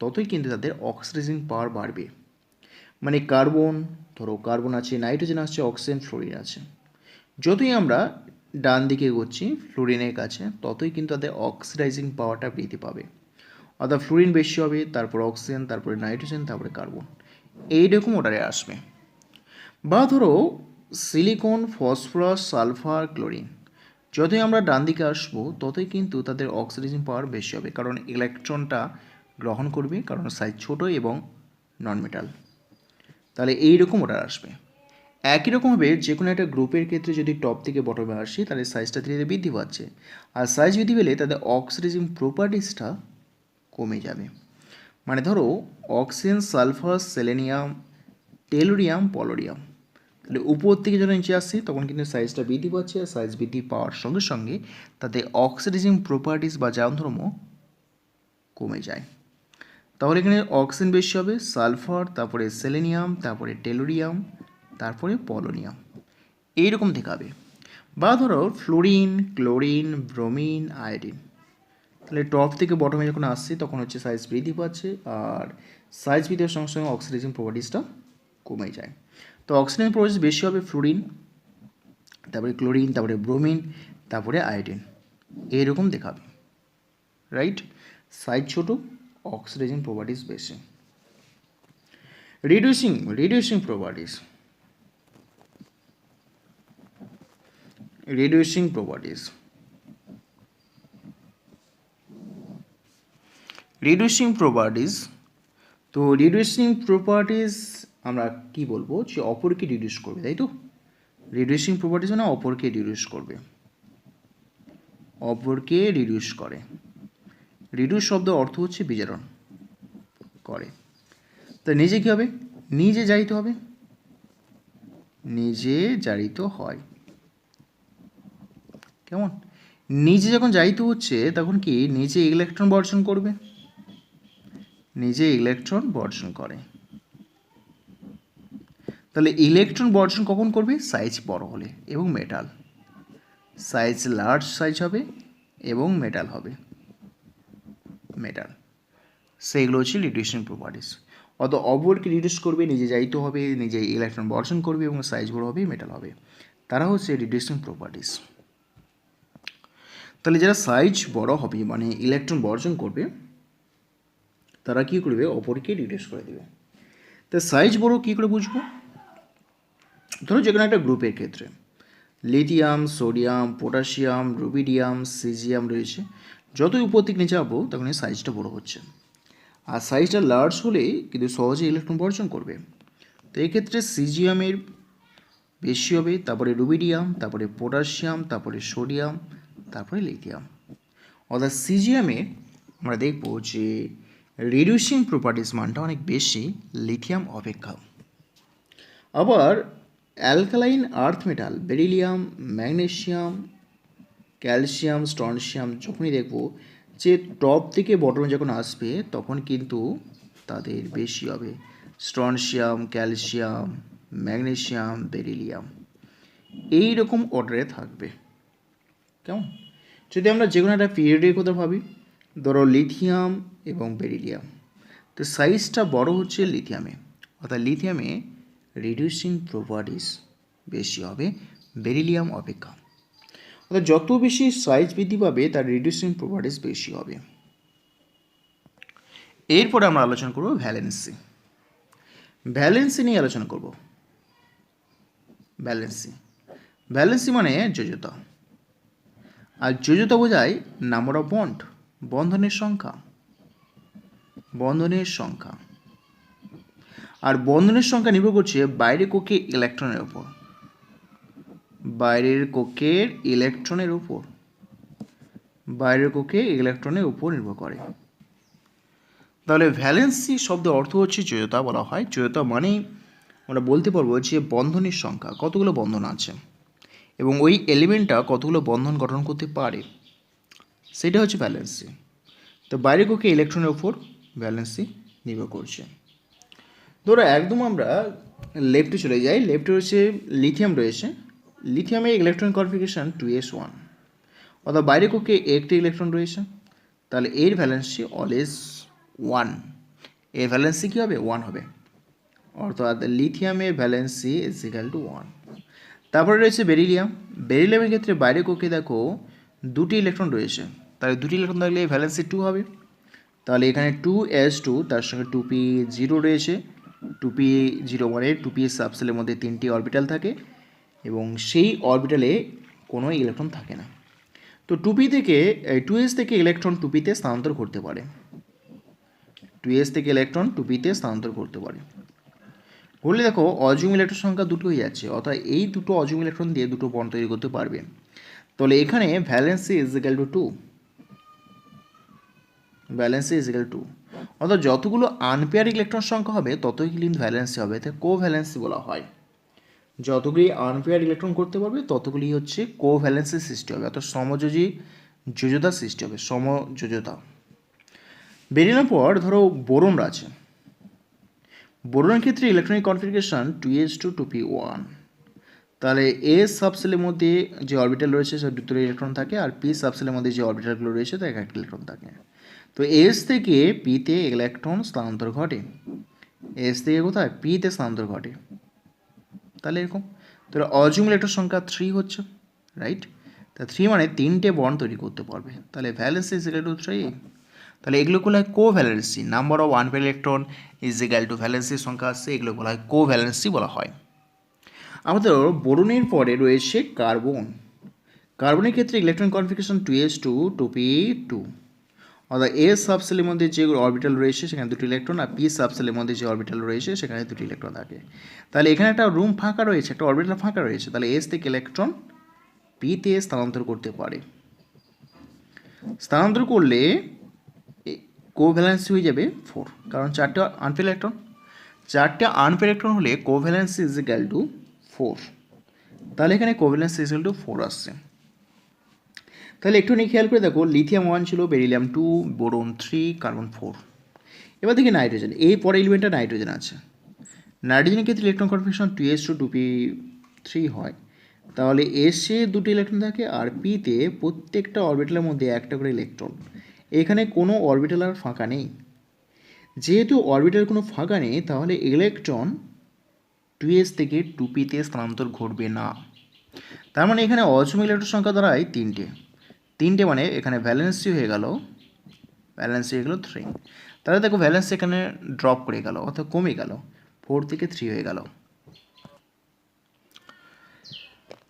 ততই কিন্তু তাদের অক্সিডাইজিং পাওয়ার বাড়বে। মানে কার্বন, ধরো কার্বন আছে, নাইট্রোজেন আছে, অক্সিজেন, ফ্লোরিন আছে, যতই আমরা ডান দিকে এগোচ্ছি ফ্লোরিনের কাছে ততই কিন্তু তাদের অক্সিডাইজিং পাওয়ারটা বৃদ্ধি পাবে। অর্থাৎ ফ্লোরিন বেশি হবে, তারপর অক্সিজেন, তারপরে নাইট্রোজেন, তারপরে কার্বন, এইরকম অর্ডারে আসবে। বা ধরো সিলিকন, ফসফরাস, সালফার, ক্লোরিন, যতই আমরা ডান দিকে আসবো ততই কিন্তু তাদের অক্সিডাইজিং পাওয়ার বেশি হবে, কারণ ইলেকট্রনটা গ্রহণ করবে, কারণ সাইজ ছোট এবং নন মেটাল। তাহলে এইরকম অর্ডার আসবে। একই রকমভাবে যে কোনো একটা গ্রুপের ক্ষেত্রে যদি টপ থেকে বটমে আসি তাহলে সাইজটা ধীরে ধীরে বৃদ্ধি পাচ্ছে, আর সাইজ বৃদ্ধি পেলে তাদের অক্সিডাইজিং প্রপার্টিসটা কমে যাবে। মানে ধরো অক্সিজেন, সালফার, সেলেনিয়াম, টেলুরিয়াম, পলোরিয়াম, তাহলে উপর থেকে যখন নিচে আসছি তখন কিন্তু সাইজটা বৃদ্ধি পাচ্ছে, আর সাইজ বৃদ্ধি পাওয়ার সঙ্গে সঙ্গে তাদের অক্সিডাইজিং প্রপার্টিস বা জারণ ধর্ম কমে যায়। তাহলে এখানে অক্সিজেন বেশি হবে, সালফার, তারপরে সেলেনিয়াম, তারপরে টেলুরিয়াম, তারপরে পলোনিয়াম, এইরকম দেখাবে। বা ধরো ফ্লোরিন, ক্লোরিন, ব্রোমিন, আয়োডিন, তাহলে টপ থেকে বটমে যখন আসছি তখন হচ্ছে সাইজ বৃদ্ধি পাচ্ছে, আর সাইজ বৃদ্ধির সঙ্গে সঙ্গে অক্সিডাইজিং প্রপার্টিসটা কমে যায়। তো অক্সিডাইজিং প্রপার্টিস বেশি হবে ফ্লোরিন, তারপরে ক্লোরিন, তারপরে ব্রোমিন, তারপরে আয়োডিন, এইরকম দেখাবে, রাইট? সাইজ ছোট, অক্সিডাইজিং প্রপার্টিস বেশি। Reducing properties, reducing properties, reducing properties. তো রিডিউসিং প্রপার্টিস আমরা কি বলবো, যে অপরকে রিডিউস করবে, তাই তো? রিডিউসিং প্রপার্টিস মানে অপরকে রিডিউস করবে, অপরকে রিডিউস করে। রিডিউস শব্দ অর্থ হচ্ছে বিজারণ করে। তো নিজে কী হবে, নিজে জারিত হবে, নিজে জারিত হয়। কেমন? নিজে যখন জারিত হচ্ছে তখন কি নিজে ইলেকট্রন বর্জন করবে, নিজে ইলেকট্রন বর্জন করে। তাহলে ইলেকট্রন বর্জন কখন করবে, সাইজ বড় হলে এবং মেটাল, সাইজ লার্জ সাইজ হবে এবং মেটাল হবে, মেটাল, সেইগুলো হচ্ছে রিডিউসিং প্রপার্টিস। অত অপরকে রিডিউস করবে, নিজে জারিত হবে, নিজে ইলেকট্রন বর্জন করবে এবং সাইজ বড় হবে, মেটাল হবে, তারা হচ্ছে রিডিউসিং প্রপার্টিস। তাহলে যারা সাইজ বড় হবে মানে ইলেকট্রন বর্জন করবে তারা কী করবে, অপরকে রিডিউস করে দেবে। তা সাইজ বড় কী করে বুঝবো, ধরো যে কোনো একটা গ্রুপের ক্ষেত্রে lithium, sodium, potassium, rubidium, caesium রয়েছে, যতই উপর থেকে নিচে যাবো তখন এই সাইজটা বড় হচ্ছে। আর সাইজটা লার্জ হলে কিন্তু সহজে ইলেকট্রন বর্জন করবে। তো এক্ষেত্রে সিজিয়ামের বেশি হবে, তারপরে রুবিডিয়াম, তারপরে পটাশিয়াম, তারপরে সোডিয়াম, তারপরে লিথিয়াম। অর্থাৎ সিজিয়ামে আমরা দেখব যে রিডিউসিং প্রপার্টিস মানটা অনেক বেশি লিথিয়াম অপেক্ষা। আবার alkaline earth metal beryllium, magnesium, calcium, strontium যখনই দেখব যে টপ থেকে বটমে যখন আসবে তখন কিন্তু তাদের বেশি হবে স্ট্রনশিয়াম, ক্যালসিয়াম, ম্যাগনেসিয়াম, বেরিলিয়াম এই রকম অর্ডারে থাকবে। কেমন? যদি আমরা যে কোনো একটা পিরিয়ডের কথা ভাবি, ধরো লিথিয়াম এবং বেরিলিয়াম, তো সাইজটা বড় হচ্ছে লিথিয়ামে, অর্থাৎ লিথিয়ামে রিডিউসিং প্রপার্টিস বেশি হবে বেরিলিয়াম অপেক্ষা। অর্থাৎ যত বেশি সাইজ বৃদ্ধি পাবে তার রিডিউসিং প্রপার্টিস বেশি হবে। এরপরে আমরা আলোচনা করব ভ্যালেন্সি। ভ্যালেন্সি নিয়ে আলোচনা করব। ভ্যালেন্সি মানে যোজ্যতা, আর যোজ্যতা বোঝায় নাম্বার অফ বন্ড, বন্ধনের সংখ্যা। আর বন্ধনের সংখ্যা নির্ভর করছে বাইরের কক্ষে ইলেকট্রনের উপর, বাইরের কক্ষের ইলেকট্রনের উপর নির্ভর করে। তাহলে ভ্যালেন্সি শব্দের অর্থ হচ্ছে যোজ্যতা বলা হয়। যোজ্যতা মানেই আমরা বলতে পারবো যে বন্ধনের সংখ্যা, কতগুলো বন্ধন আছে এবং ওই এলিমেন্টটা কতগুলো বন্ধন গঠন করতে পারে, সেটা হচ্ছে ভ্যালেন্সি। তো বাইরের কক্ষে ইলেকট্রনের উপর ভ্যালেন্সি নির্ভর করছে। ধরো একদম আমরা লেফটে চলে যাই। লেফটে রয়েছে লিথিয়াম রয়েছে। লিথিয়ামের ইলেকট্রন কনফিগারেশন 2s1, অর্থাৎ বাইরের কক্ষে একটি ইলেকট্রন রয়েছে, তাহলে এর ভ্যালেন্সি অলওয়েজ 1। এর ভ্যালেন্সি কী হবে? 1 হবে, অর্থাৎ লিথিয়ামের ভ্যালেন্সি ইজ ইকাল টু 1। তারপরে রয়েছে বেরিলিয়াম। বেরিলিয়ামের ক্ষেত্রে বাইরের কক্ষে দেখো দুটি ইলেকট্রন রয়েছে, তাহলে দুটি ইলেকট্রন থাকলে ভ্যালেন্সি 2 হবে। তাহলে এখানে 2s2, তার সঙ্গে 2p0 রয়েছে। 2p0 মানে 2p সাবসেলের মধ্যে 3টি অরবিটাল থাকে এবং সেই অরবিটালে কোনো ইলেকট্রন থাকে না। তো 2s থেকে ইলেকট্রন 2pতে স্থানান্তর করতে পারে। 2s থেকে ইলেকট্রন 2pতে স্থানান্তর করতে পারে। বললে দেখো অযুগ্ম ইলেকট্রন সংখ্যা দুটো হয়ে যাচ্ছে, অর্থাৎ এই দুটো অযুগ্ম ইলেকট্রন দিয়ে দুটো বন্ড তৈরি করতে পারবে। তাহলে এখানে valency is equal to 2। Valency is equal to, অর্থাৎ যতগুলো আনপেয়ার ইলেকট্রন সংখ্যা হবে ততই কিন্তু ভ্যালেন্সি হবে, তাই কোভ্যালেন্সি বলা হয়। যতগুলি আনপেয়ার ইলেকট্রন করতে পারবে ততগুলি হচ্ছে কোভ্যালেন্সি সৃষ্টি হবে, অর্থাৎ সমযোজী যোজ্যতা সৃষ্টি হবে, সমযোজ্যতা। বেরিয়ে পর ধরো বোরন আছে। বোরনের ক্ষেত্রে ইলেকট্রনিক কনফিগারেশন 2s2 2p1। তাহলে এস সাবসেলের মধ্যে যে অরবিটাল রয়েছে সে দুটো ইলেকট্রন থাকে, আর পি সাবসেলের মধ্যে যে অরবিটালগুলো রয়েছে তার একটা ইলেকট্রন থাকে। তো এস থেকে পিতে ইলেকট্রন স্থানান্তর ঘটে, এস থেকে কোথায়? পিতে স্থানান্তর ঘটে। তাহলে এরকম তাহলে অযুগ্ম ইলেকট্রন সংখ্যা 3 হচ্ছে, রাইট? তা 3 মানে 3টে বন্ড তৈরি করতে পারবে, তাহলে ভ্যালেন্সি ইজ ইকুয়াল টু 3। তাহলে এগুলো বলা হয় covalency. Number of unpaired electron is equal to ভ্যালেন্সির সংখ্যা আসছে, এগুলো বলা হয় কোভ্যালেন্সি বলা হয়। আমাদের বোরনের পরে রয়েছে কার্বন। কার্বনের ক্ষেত্রে ইলেকট্রন কনফিগারেশন 2s2 2p2, অর্থাৎ এস সাবসেলের মধ্যে যে অরবিটাল রয়েছে সেখানে দুটি ইলেকট্রন, আর পি সাবসেলের মধ্যে যে অরবিটাল রয়েছে সেখানে দুটি ইলেকট্রন থাকে। তাহলে এখানে একটা রুম ফাঁকা রয়েছে, একটা অরবিটাল ফাঁকা রয়েছে, তাহলে এস থেকে ইলেকট্রন পিতে স্থানান্তর করতে পারে। স্থানান্তর করলে কোভ্যালেন্সি হয়ে যাবে 4, কারণ 4টে আনপেয়ার ইলেকট্রন। 4টে আনপেয়ার ইলেকট্রন হলে কোভ্যালেন্সি ইজ ইকুয়াল টু 4। তাহলে এখানে কোভ্যালেন্সি ইজ ইকুয়াল টু 4 আসছে। তাহলে একটু নিয়ে খেয়াল করে দেখো, লিথিয়াম 1 ছিল, বেরিলিয়াম 2, বোরন 3, কার্বন 4। এবার দেখি নাইট্রোজেন। এই পরের এলিমেন্টটা নাইট্রোজেন আছে। নাইট্রোজেনের ক্ষেত্রে ইলেকট্রন কনফিগারেশন 2s2 2p3 হয়। তাহলে এসে দুটি ইলেকট্রন থাকে, আর পিতে প্রত্যেকটা অরবিটালের মধ্যে একটা করে ইলেকট্রন। এখানে কোনো অরবিটাল আর ফাঁকা নেই। যেহেতু অরবিটাল কোনো ফাঁকা নেই তাহলে ইলেকট্রন 2s থেকে 2pতে স্থানান্তর ঘটবে না। তার মানে এখানে অযুগ্ম ইলেকট্রন সংখ্যা দাঁড়ায় 3টে, মানে এখানে ভ্যালেন্সি হয়ে গেল 3। তাহলে দেখো ভ্যালেন্সি এখানে ড্রপ করে গেল, অর্থাৎ কমে গেল, 4 থেকে 3 হয়ে গেল।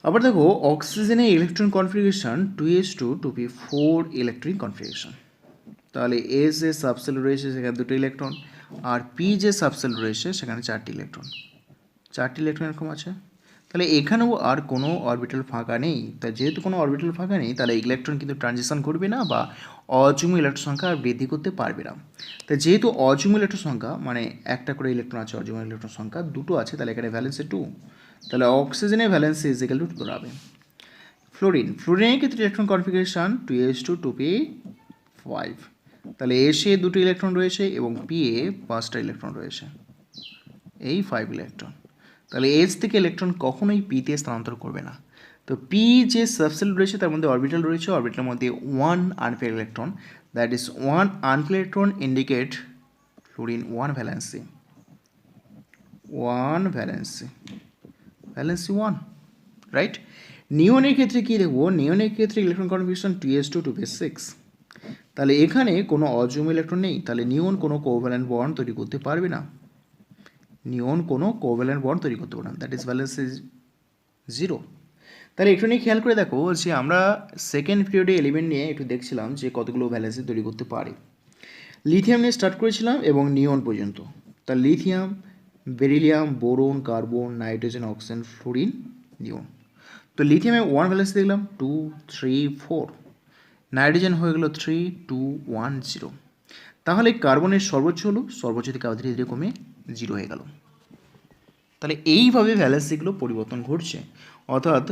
আবার দেখো অক্সিজেনের electron configuration 2s2 2p4 electronic configuration. তাহলে এস যে সাবসেল রয়েছে সেখানে দুটো ইলেকট্রন, আর পি যে সাবসেল রয়েছে সেখানে চারটি ইলেকট্রন, এরকম আছে। তাহলে এখানেও আর কোনো অরবিটাল ফাঁকা নেই। তাই যেহেতু কোনো অরবিটাল ফাঁকা নেই, তাহলে ইলেকট্রন কিন্তু ট্রানজিশন করবে না বা অযুগ্ম ইলেকট্রন সংখ্যা আর বৃদ্ধি করতে পারবে না। তাই যেহেতু অযুগ্ম ইলেকট্রন সংখ্যা মানে একটা করে ইলেকট্রন আছে, অযুগ্ম ইলেকট্রন সংখ্যা দুটো আছে, তাহলে এখানে ভ্যালেন্সি 2, তাহলে অক্সিজেনের ভ্যালেন্সি ইজ ইকুয়াল টু দাঁড়াবে। ফ্লোরিনের ক্ষেত্রে ইলেকট্রন কনফিগারেশন 2s2 2p5, তাহলে এসে দুটো ইলেকট্রন রয়েছে এবং পি এ 5টা ইলেকট্রন রয়েছে, এই 5 ইলেকট্রন। তাহলে এস থেকে ইলেকট্রন কখনোই পিতে স্থানান্তর করবে না। তো পি যে সাবসেল রয়েছে তার মধ্যে অরবিটাল রয়েছে, অরবিটালের মধ্যে 1 unpaired electron, that is 1 unpaired electron indicate fluorine 1 valency, 1 right. নিওনের ক্ষেত্রে কী দেখবো, নিওনের ক্ষেত্রে ইলেকট্রন কনফিগারেশন 2s2 2p6, তাহলে এখানে কোনো অযুগ্ম ইলেকট্রন নেই, তাহলে নিওন কোনো কোভ্যালেন্ট বন্ড তৈরি করতে পারবে না, দ্যাট ইজ ভ্যালেন্স ইজ 0। তাহলে একটু নিয়ে খেয়াল করে দেখো যে আমরা সেকেন্ড পিরিয়ডে এলিমেন্ট নিয়ে একটু দেখছিলাম যে কতগুলো ভ্যালেন্সি তৈরি করতে পারে। লিথিয়াম নিয়ে স্টার্ট করেছিলাম এবং নিয়ন পর্যন্ত। তাহলে lithium, beryllium, boron, carbon, nitrogen, oxygen, fluorine, neon. তো লিথিয়ামে 1 ভ্যালেন্সি দেখলাম 2 3 4, নাইট্রোজেন হয়ে গেল 3 2 1 0। তাহলে কার্বনের সর্বোচ্চ হলো, সর্বোচ্চ থেকে ধীরে ধীরে কমে 0 হয়ে গেল। তাহলে এইভাবে ভ্যালেন্সিগুলো পরিবর্তন ঘটছে, অর্থাৎ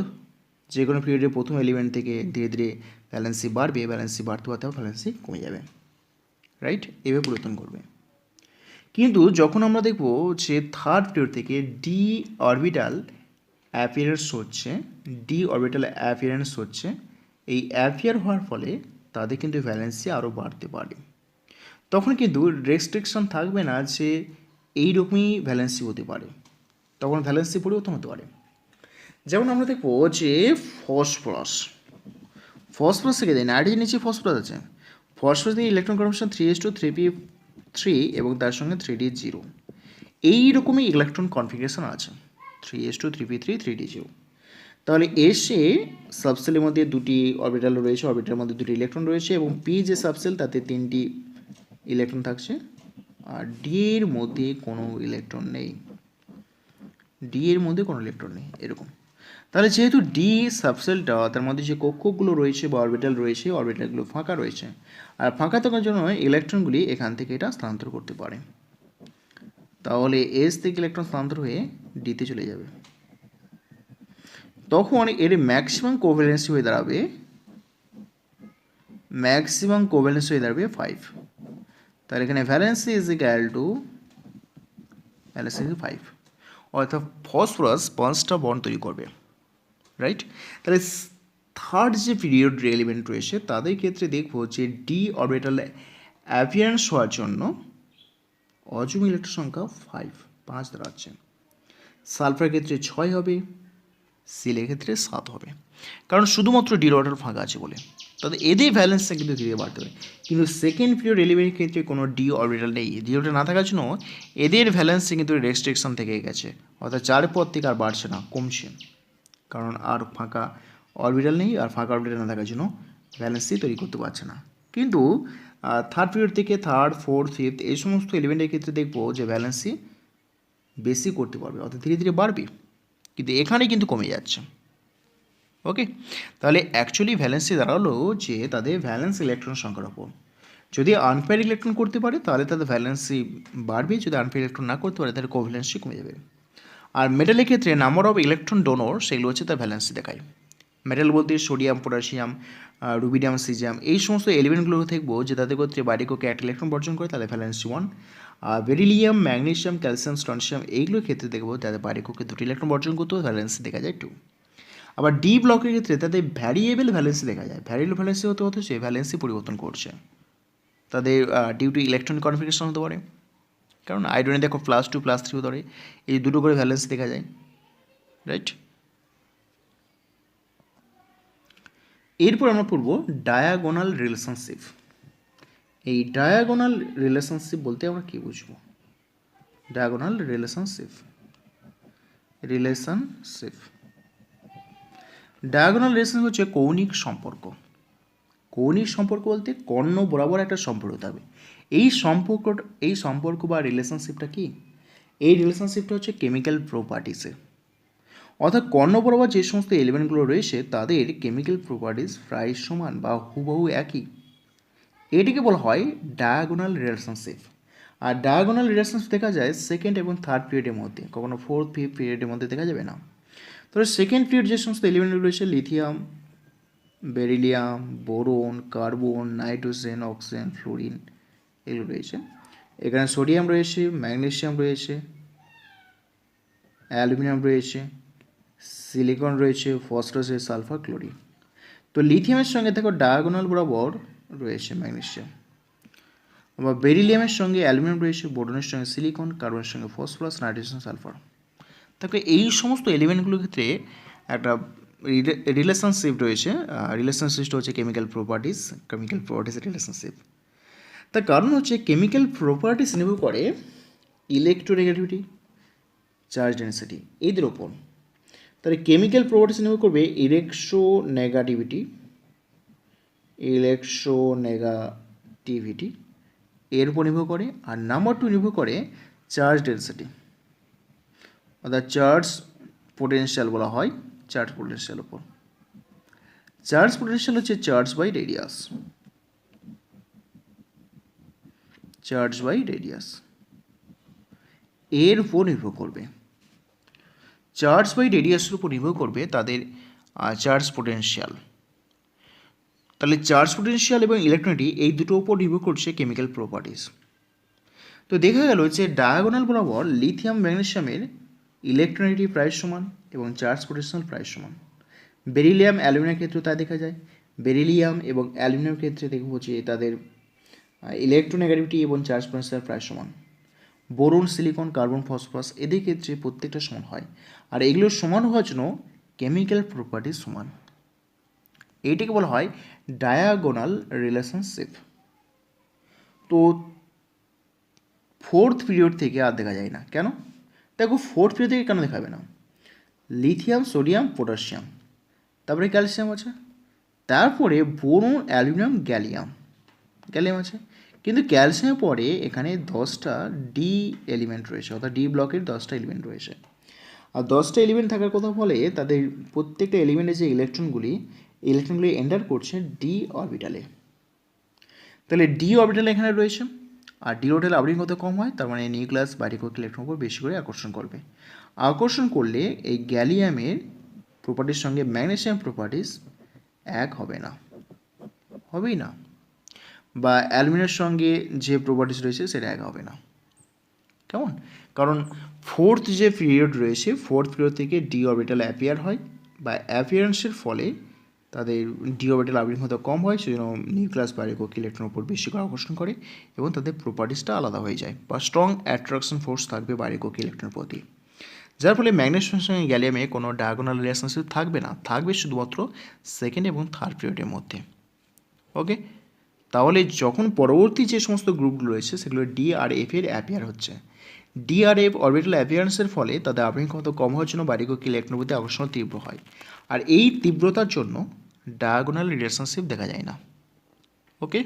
যে কোনো পিরিয়ডের প্রথম এলিমেন্ট থেকে ধীরে ধীরে ভ্যালেন্সি বাড়বে, ভ্যালেন্সি বাড়তে বাড়তে ভ্যালেন্সি কমে যাবে, রাইট, এভাবে পরিবর্তন করবে। কিন্তু যখন আমরা দেখব যে থার্ড পিরিয়ড থেকে ডি অরবিটাল অ্যাপিয়ারেন্স হচ্ছে, এই অ্যাপিয়ার হওয়ার ফলে তাদের কিন্তু ভ্যালেন্সি আরও বাড়তে পারে। তখন কিন্তু রেস্ট্রিকশন থাকবে না যে এইরকমই ভ্যালেন্সি হতে পারে, তখন ভ্যালেন্সি পরিবর্তন হতে পারে। যেমন আমরা দেখব যে ফসফরাস থেকে দেয়, নাইট্রোজেন নিচে ফসফরাস আছে, ফসফরাস দিয়ে ইলেকট্রন কনফিগারেশন 3s2 3p3 এবং তার সঙ্গে 3d0, এইরকমই ইলেকট্রন কনফিগারেশন আছে 3s2 3p3 3d0। তাহলে এসে সাবসেলের মধ্যে দুটি অরবিটাল রয়েছে, অরবিটালের মধ্যে দুটি ইলেকট্রন রয়েছে এবং পি যে সাবসেল তাতে 3টি ইলেকট্রন থাকছে, আর ডি এর মধ্যে কোনো ইলেকট্রন নেই, এরকম। তাহলে যেহেতু ডি সাবসেলটা তার মধ্যে যে কক্ষগুলো রয়েছে বা অরবিটাল রয়েছে, অরবিটালগুলো ফাঁকা রয়েছে, আর ফাঁকা থাকার জন্য ইলেকট্রনগুলি এখান থেকে এটা স্থানান্তর করতে পারে। তাহলে এস থেকে ইলেকট্রন স্থানান্তর হয়ে ডিতে চলে যাবে, তখন এর ম্যাক্সিমাম কোভ্যালেন্সি হয়ে দাঁড়াবে 5। তাহলে এখানে ভ্যালেন্সি ইজ ইকুয়াল টু 5, অর্থাৎ ফসফরাস 5টা বন্ড তৈরি করবে, রাইট। তাহলে থার্ড যে পিরিয়ড এলিমেন্ট রয়েছে তাদের ক্ষেত্রে দেখব যে ডি অরবিটাল অ্যাপিয়ারেন্স হওয়ার জন্য অযুগ্ম ইলেকট্রন সংখ্যা 5 দাঁড়াচ্ছে। সালফারের ক্ষেত্রে 6 হবে, সিলের ক্ষেত্রে 7 হবে, কারণ শুধুমাত্র ডি অরবিটাল ফাঁকা আছে বলে। তাদের এদের ভ্যালেন্সটা কিন্তু ধীরে বাড়তে হবে, কিন্তু সেকেন্ড পিরিয়ড এলিমেন্টের ক্ষেত্রে কোনো ডি অরবিটাল নেই, ডি অরবিটাল না থাকার জন্য এদের ভ্যালেন্সি কিন্তু রেস্ট্রিকশন থেকে গেছে, অর্থাৎ 4 পর থেকে আর বাড়ছে না, কমছে, কারণ আর ফাঁকা অরবিটাল নেই, আর ফাঁকা অরবিটাল না থাকার জন্য ভ্যালেন্সি তৈরি করতে পারছে না। কিন্তু থার্ড পিরিয়ড থেকে থার্ড ফোর্থ ফিফথ এই সমস্ত এলিমেন্টের ক্ষেত্রে দেখব যে ভ্যালেন্সি বেশি করতে পারবে, অর্থাৎ ধীরে ধীরে বাড়বে, কিন্তু এখানে কিন্তু কমে যাচ্ছে। ওকে, তাহলে অ্যাকচুয়ালি ভ্যালেন্সি দাঁড়ালো যে তাদের ভ্যালেন্স ইলেকট্রন সংখ্যার ওপর, যদি আনপেয়ার ইলেকট্রন করতে পারে তাহলে তাদের ভ্যালেন্সি বাড়বে, যদি আনপেয়ার ইলেকট্রন না করতে পারে তাহলে কোভ্যালেন্সি কমে যাবে। আর মেটালের ক্ষেত্রে নাম্বার অফ ইলেকট্রন ডোনর সেগুলো হচ্ছে তার ভ্যালেন্সি দেখায়। মেটাল বলতে সোডিয়াম, পটাশিয়াম, রুবিডিয়াম, সিজিয়াম এই সমস্ত এলিমেন্টগুলো দেখবো যে তাদের ক্ষেত্রে বাইরে কোকে একটা ইলেকট্রন বর্জন করে, তাহলে ভ্যালেন্সি 1। আর বেরিলিয়াম, ম্যাগনেসিয়াম, ক্যালসিয়াম, স্ট্রনসিয়াম এইগুলোর ক্ষেত্রে দেখবো যাদের বাইরে কোকে 2টি ইলেকট্রন বর্জন করতে হবে, ভ্যালেন্সি দেখা যায় 2। আবার ডি ব্লকের ক্ষেত্রে তাদের ভ্যারিয়েবল ভ্যালেন্সি দেখা যায়, ভ্যারিয়েবল ভ্যালেন্সি হতে হতে সে ভ্যালেন্সি পরিবর্তন করছে, তাদের ডিউটি ইলেকট্রন কনফিগারেশন হতে পারে, কারণ আয়রনে দেখো +2 +3 হতে পারে, এই দুটো করে ভ্যালেন্সি দেখা যায়, রাইট। এরপর আমরা পড়ব ডায়াগোনাল রিলেশনশিপ। এই ডায়াগোনাল রিলেশনশিপ বলতে আমরা কী বুঝবো? ডায়াগোনাল রিলেশনশিপ ডায়াগোনাল রিলেশনশিপ হচ্ছে কৌণিক সম্পর্ক। কৌণিক সম্পর্ক বলতে কর্ণ বরাবর একটা সম্পর্ক থাকবে। এই সম্পর্ক বা রিলেশনশিপটা কি? এই রিলেশনশিপটা হচ্ছে কেমিক্যাল প্রপার্টিসে। অর্থাৎ কর্ণ বরাবর যে সমস্ত এলিমেন্টগুলো রয়েছে তাদের কেমিক্যাল প্রপার্টিস প্রায় সমান বা হুবহু একই। এটিকে বলা হয় ডায়াগোনাল রিলেশনশিপ। আর ডায়াগোনাল রিলেশনশিপ দেখা যায় সেকেন্ড এবং থার্ড পিরিয়ডের মধ্যে, কখনো ফোর্থ ফিফথ পিরিয়ডের মধ্যে দেখা যাবে না। তবে সেকেন্ড পিরিয়ড যে সমস্ত এলিমেন্টগুলো রয়েছে lithium, beryllium, boron, carbon, nitrogen, oxygen, fluorine এগুলো রয়েছে। এখানে সোডিয়াম রয়েছে, ম্যাগনেসিয়াম রয়েছে, অ্যালুমিনিয়াম রয়েছে, সিলিকন রয়েছে, ফসফরাস, সালফার, ক্লোরিন। তো লিথিয়ামের সঙ্গে দেখো ডায়াগোনাল বরাবর রয়েছে ম্যাগনেসিয়াম, আবার বেরিলিয়ামের সঙ্গে অ্যালুমিনিয়াম রয়েছে, বোরনের সঙ্গে সিলিকন, কার্বনের সঙ্গে ফসফরাস, নাইট্রোজেন, সালফার। তারপরে এই সমস্ত এলিমেন্টগুলোর ক্ষেত্রে একটা রিলেশনশিপ রয়েছে। রিলেশনশিপটা হচ্ছে কেমিক্যাল প্রপার্টিস রিলেশনশিপ। তার কারণ হচ্ছে কেমিক্যাল প্রপার্টিস নির্ভর করে ইলেকট্রোনেগেটিভিটি, চার্জ ডেন্সিটি এদের ওপর। তাহলে কেমিক্যাল প্রপার্টিস নির্ভর করবে ইলেকট্রোনেগেটিভিটি এর উপর নির্ভর করে। আর নাম্বার 2 নির্ভর করে চার্জ ডেন্সিটি, অর্থাৎ চার্জ পোটেনশিয়াল বলা হয় চার্জ পোটেনশিয়াল উপর। চার্জ পোটেনশিয়াল হচ্ছে চার্জ বাই রেডিয়াস এর উপর নির্ভর করবে। চার্জ বাই রেডিয়াসের উপর নির্ভর করবে তাদের চার্জ পোটেনশিয়াল। তাহলে চার্জ পোটেনশিয়াল এবং ইলেকট্রনিটি এই দুটোর উপর নির্ভর করছে কেমিক্যাল প্রপার্টিস। তো দেখা গেল যে ডায়াগোনাল বরাবর লিথিয়াম ম্যাগনেসিয়ামের ইলেকট্রনিটি প্রায় সমান এবং চার্জ পোটেনশিয়াল প্রায় সমান। বেরিলিয়াম অ্যালুমিনিয়ামের ক্ষেত্রেও তা দেখা যায়। বেরিলিয়াম এবং অ্যালুমিনিয়ামের ক্ষেত্রে দেখব যে তাদের ইলেকট্রোনেগেটিভিটি এবং চার্জ পোটেনশিয়াল প্রায় সমান। বোরন, সিলিকন, কার্বন, ফসফরাস এদের ক্ষেত্রে প্রত্যেকটা সমান হয়। আর এগুলো সমান হওয়ার জন্য কেমিক্যাল প্রপার্টি সমান। এইটিকে বলা হয় ডায়াগোনাল রিলেশনশিপ। তো ফোর্থ পিরিয়ড থেকে আর দেখা যায় না, কেন? দেখো ফোর্থ পিরিয়ড থেকে কেন দেখাবে না? লিথিয়াম, সোডিয়াম, পটাশিয়াম, তারপরে ক্যালসিয়াম আছে, তারপরে বোরন, অ্যালুমিনিয়াম, গ্যালিয়াম আছে। কিন্তু ক্যালসিয়ামের পরে এখানে 10টা ডি এলিমেন্ট রয়েছে, অর্থাৎ ডি ব্লকের 10টা এলিমেন্ট রয়েছে। আর 10টা এলিমেন্ট থাকার কথা ফলে তাদের প্রত্যেকটা এলিমেন্টের যে ইলেকট্রনগুলি এন্টার করছে ডি অরবিটালে। তাহলে ডি অরবিটালে এখানে রয়েছে, আর ডি অরবিটালে আবরণ কত কম হয়, তার মানে নিউক্লিয়াস বাইরে ইলেকট্রন উপর বেশি করে আকর্ষণ করলে এই গ্যালিয়ামের প্রপার্টির সঙ্গে ম্যাগনেসিয়াম প্রপার্টিস এক হবে না, হবেই না। বা অ্যালুমিনিয়ামের সঙ্গে যে প্রপার্টিস রয়েছে সেটা এক হবে না। কেমন? কারণ ফোর্থ যে পিরিয়ড রয়েছে, ফোর্থ পিরিয়ড থেকে ডি অরবিটাল অ্যাপিয়ার হয়, বা অ্যাপিয়ারেন্সের ফলে তাদের ডি অরবিটাল আবির্ভূত কম হয়, সেজন্য নিউক্লিয়াস বাইরে ইলেকট্রন উপর বেশি করে আকর্ষণ করে এবং তাদের প্রপার্টিসটা আলাদা হয়ে যায়, বা স্ট্রং অ্যাট্রাকশন ফোর্স থাকবে বাইরে ইলেকট্রনের প্রতি, যার ফলে ম্যাগনেসিয়ামের সঙ্গে গ্যালিয়ামে কোনো ডায়াগোনাল রিলেশনশিপ থাকবে না, থাকবে শুধুমাত্র সেকেন্ড এবং থার্ড পিরিয়ডের মধ্যে। ওকে, তাহলে যখন পরবর্তী যে সমস্ত গ্রুপগুলো রয়েছে সেগুলো ডি আর এফ এর অ্যাপিয়ার হচ্ছে, ডি আর এফ অরবিটাল অ্যাপিয়ারেন্সের ফলে তাদের আবরণ ক্ষমতা কম হওয়ার জন্য বাইরে ইলেকট্রনের প্রতি আকর্ষণ তীব্র হয়, আর এই তীব্রতার জন্য ডায়াগোনাল রিলেশনশিপ দেখা যায় না। ওকে।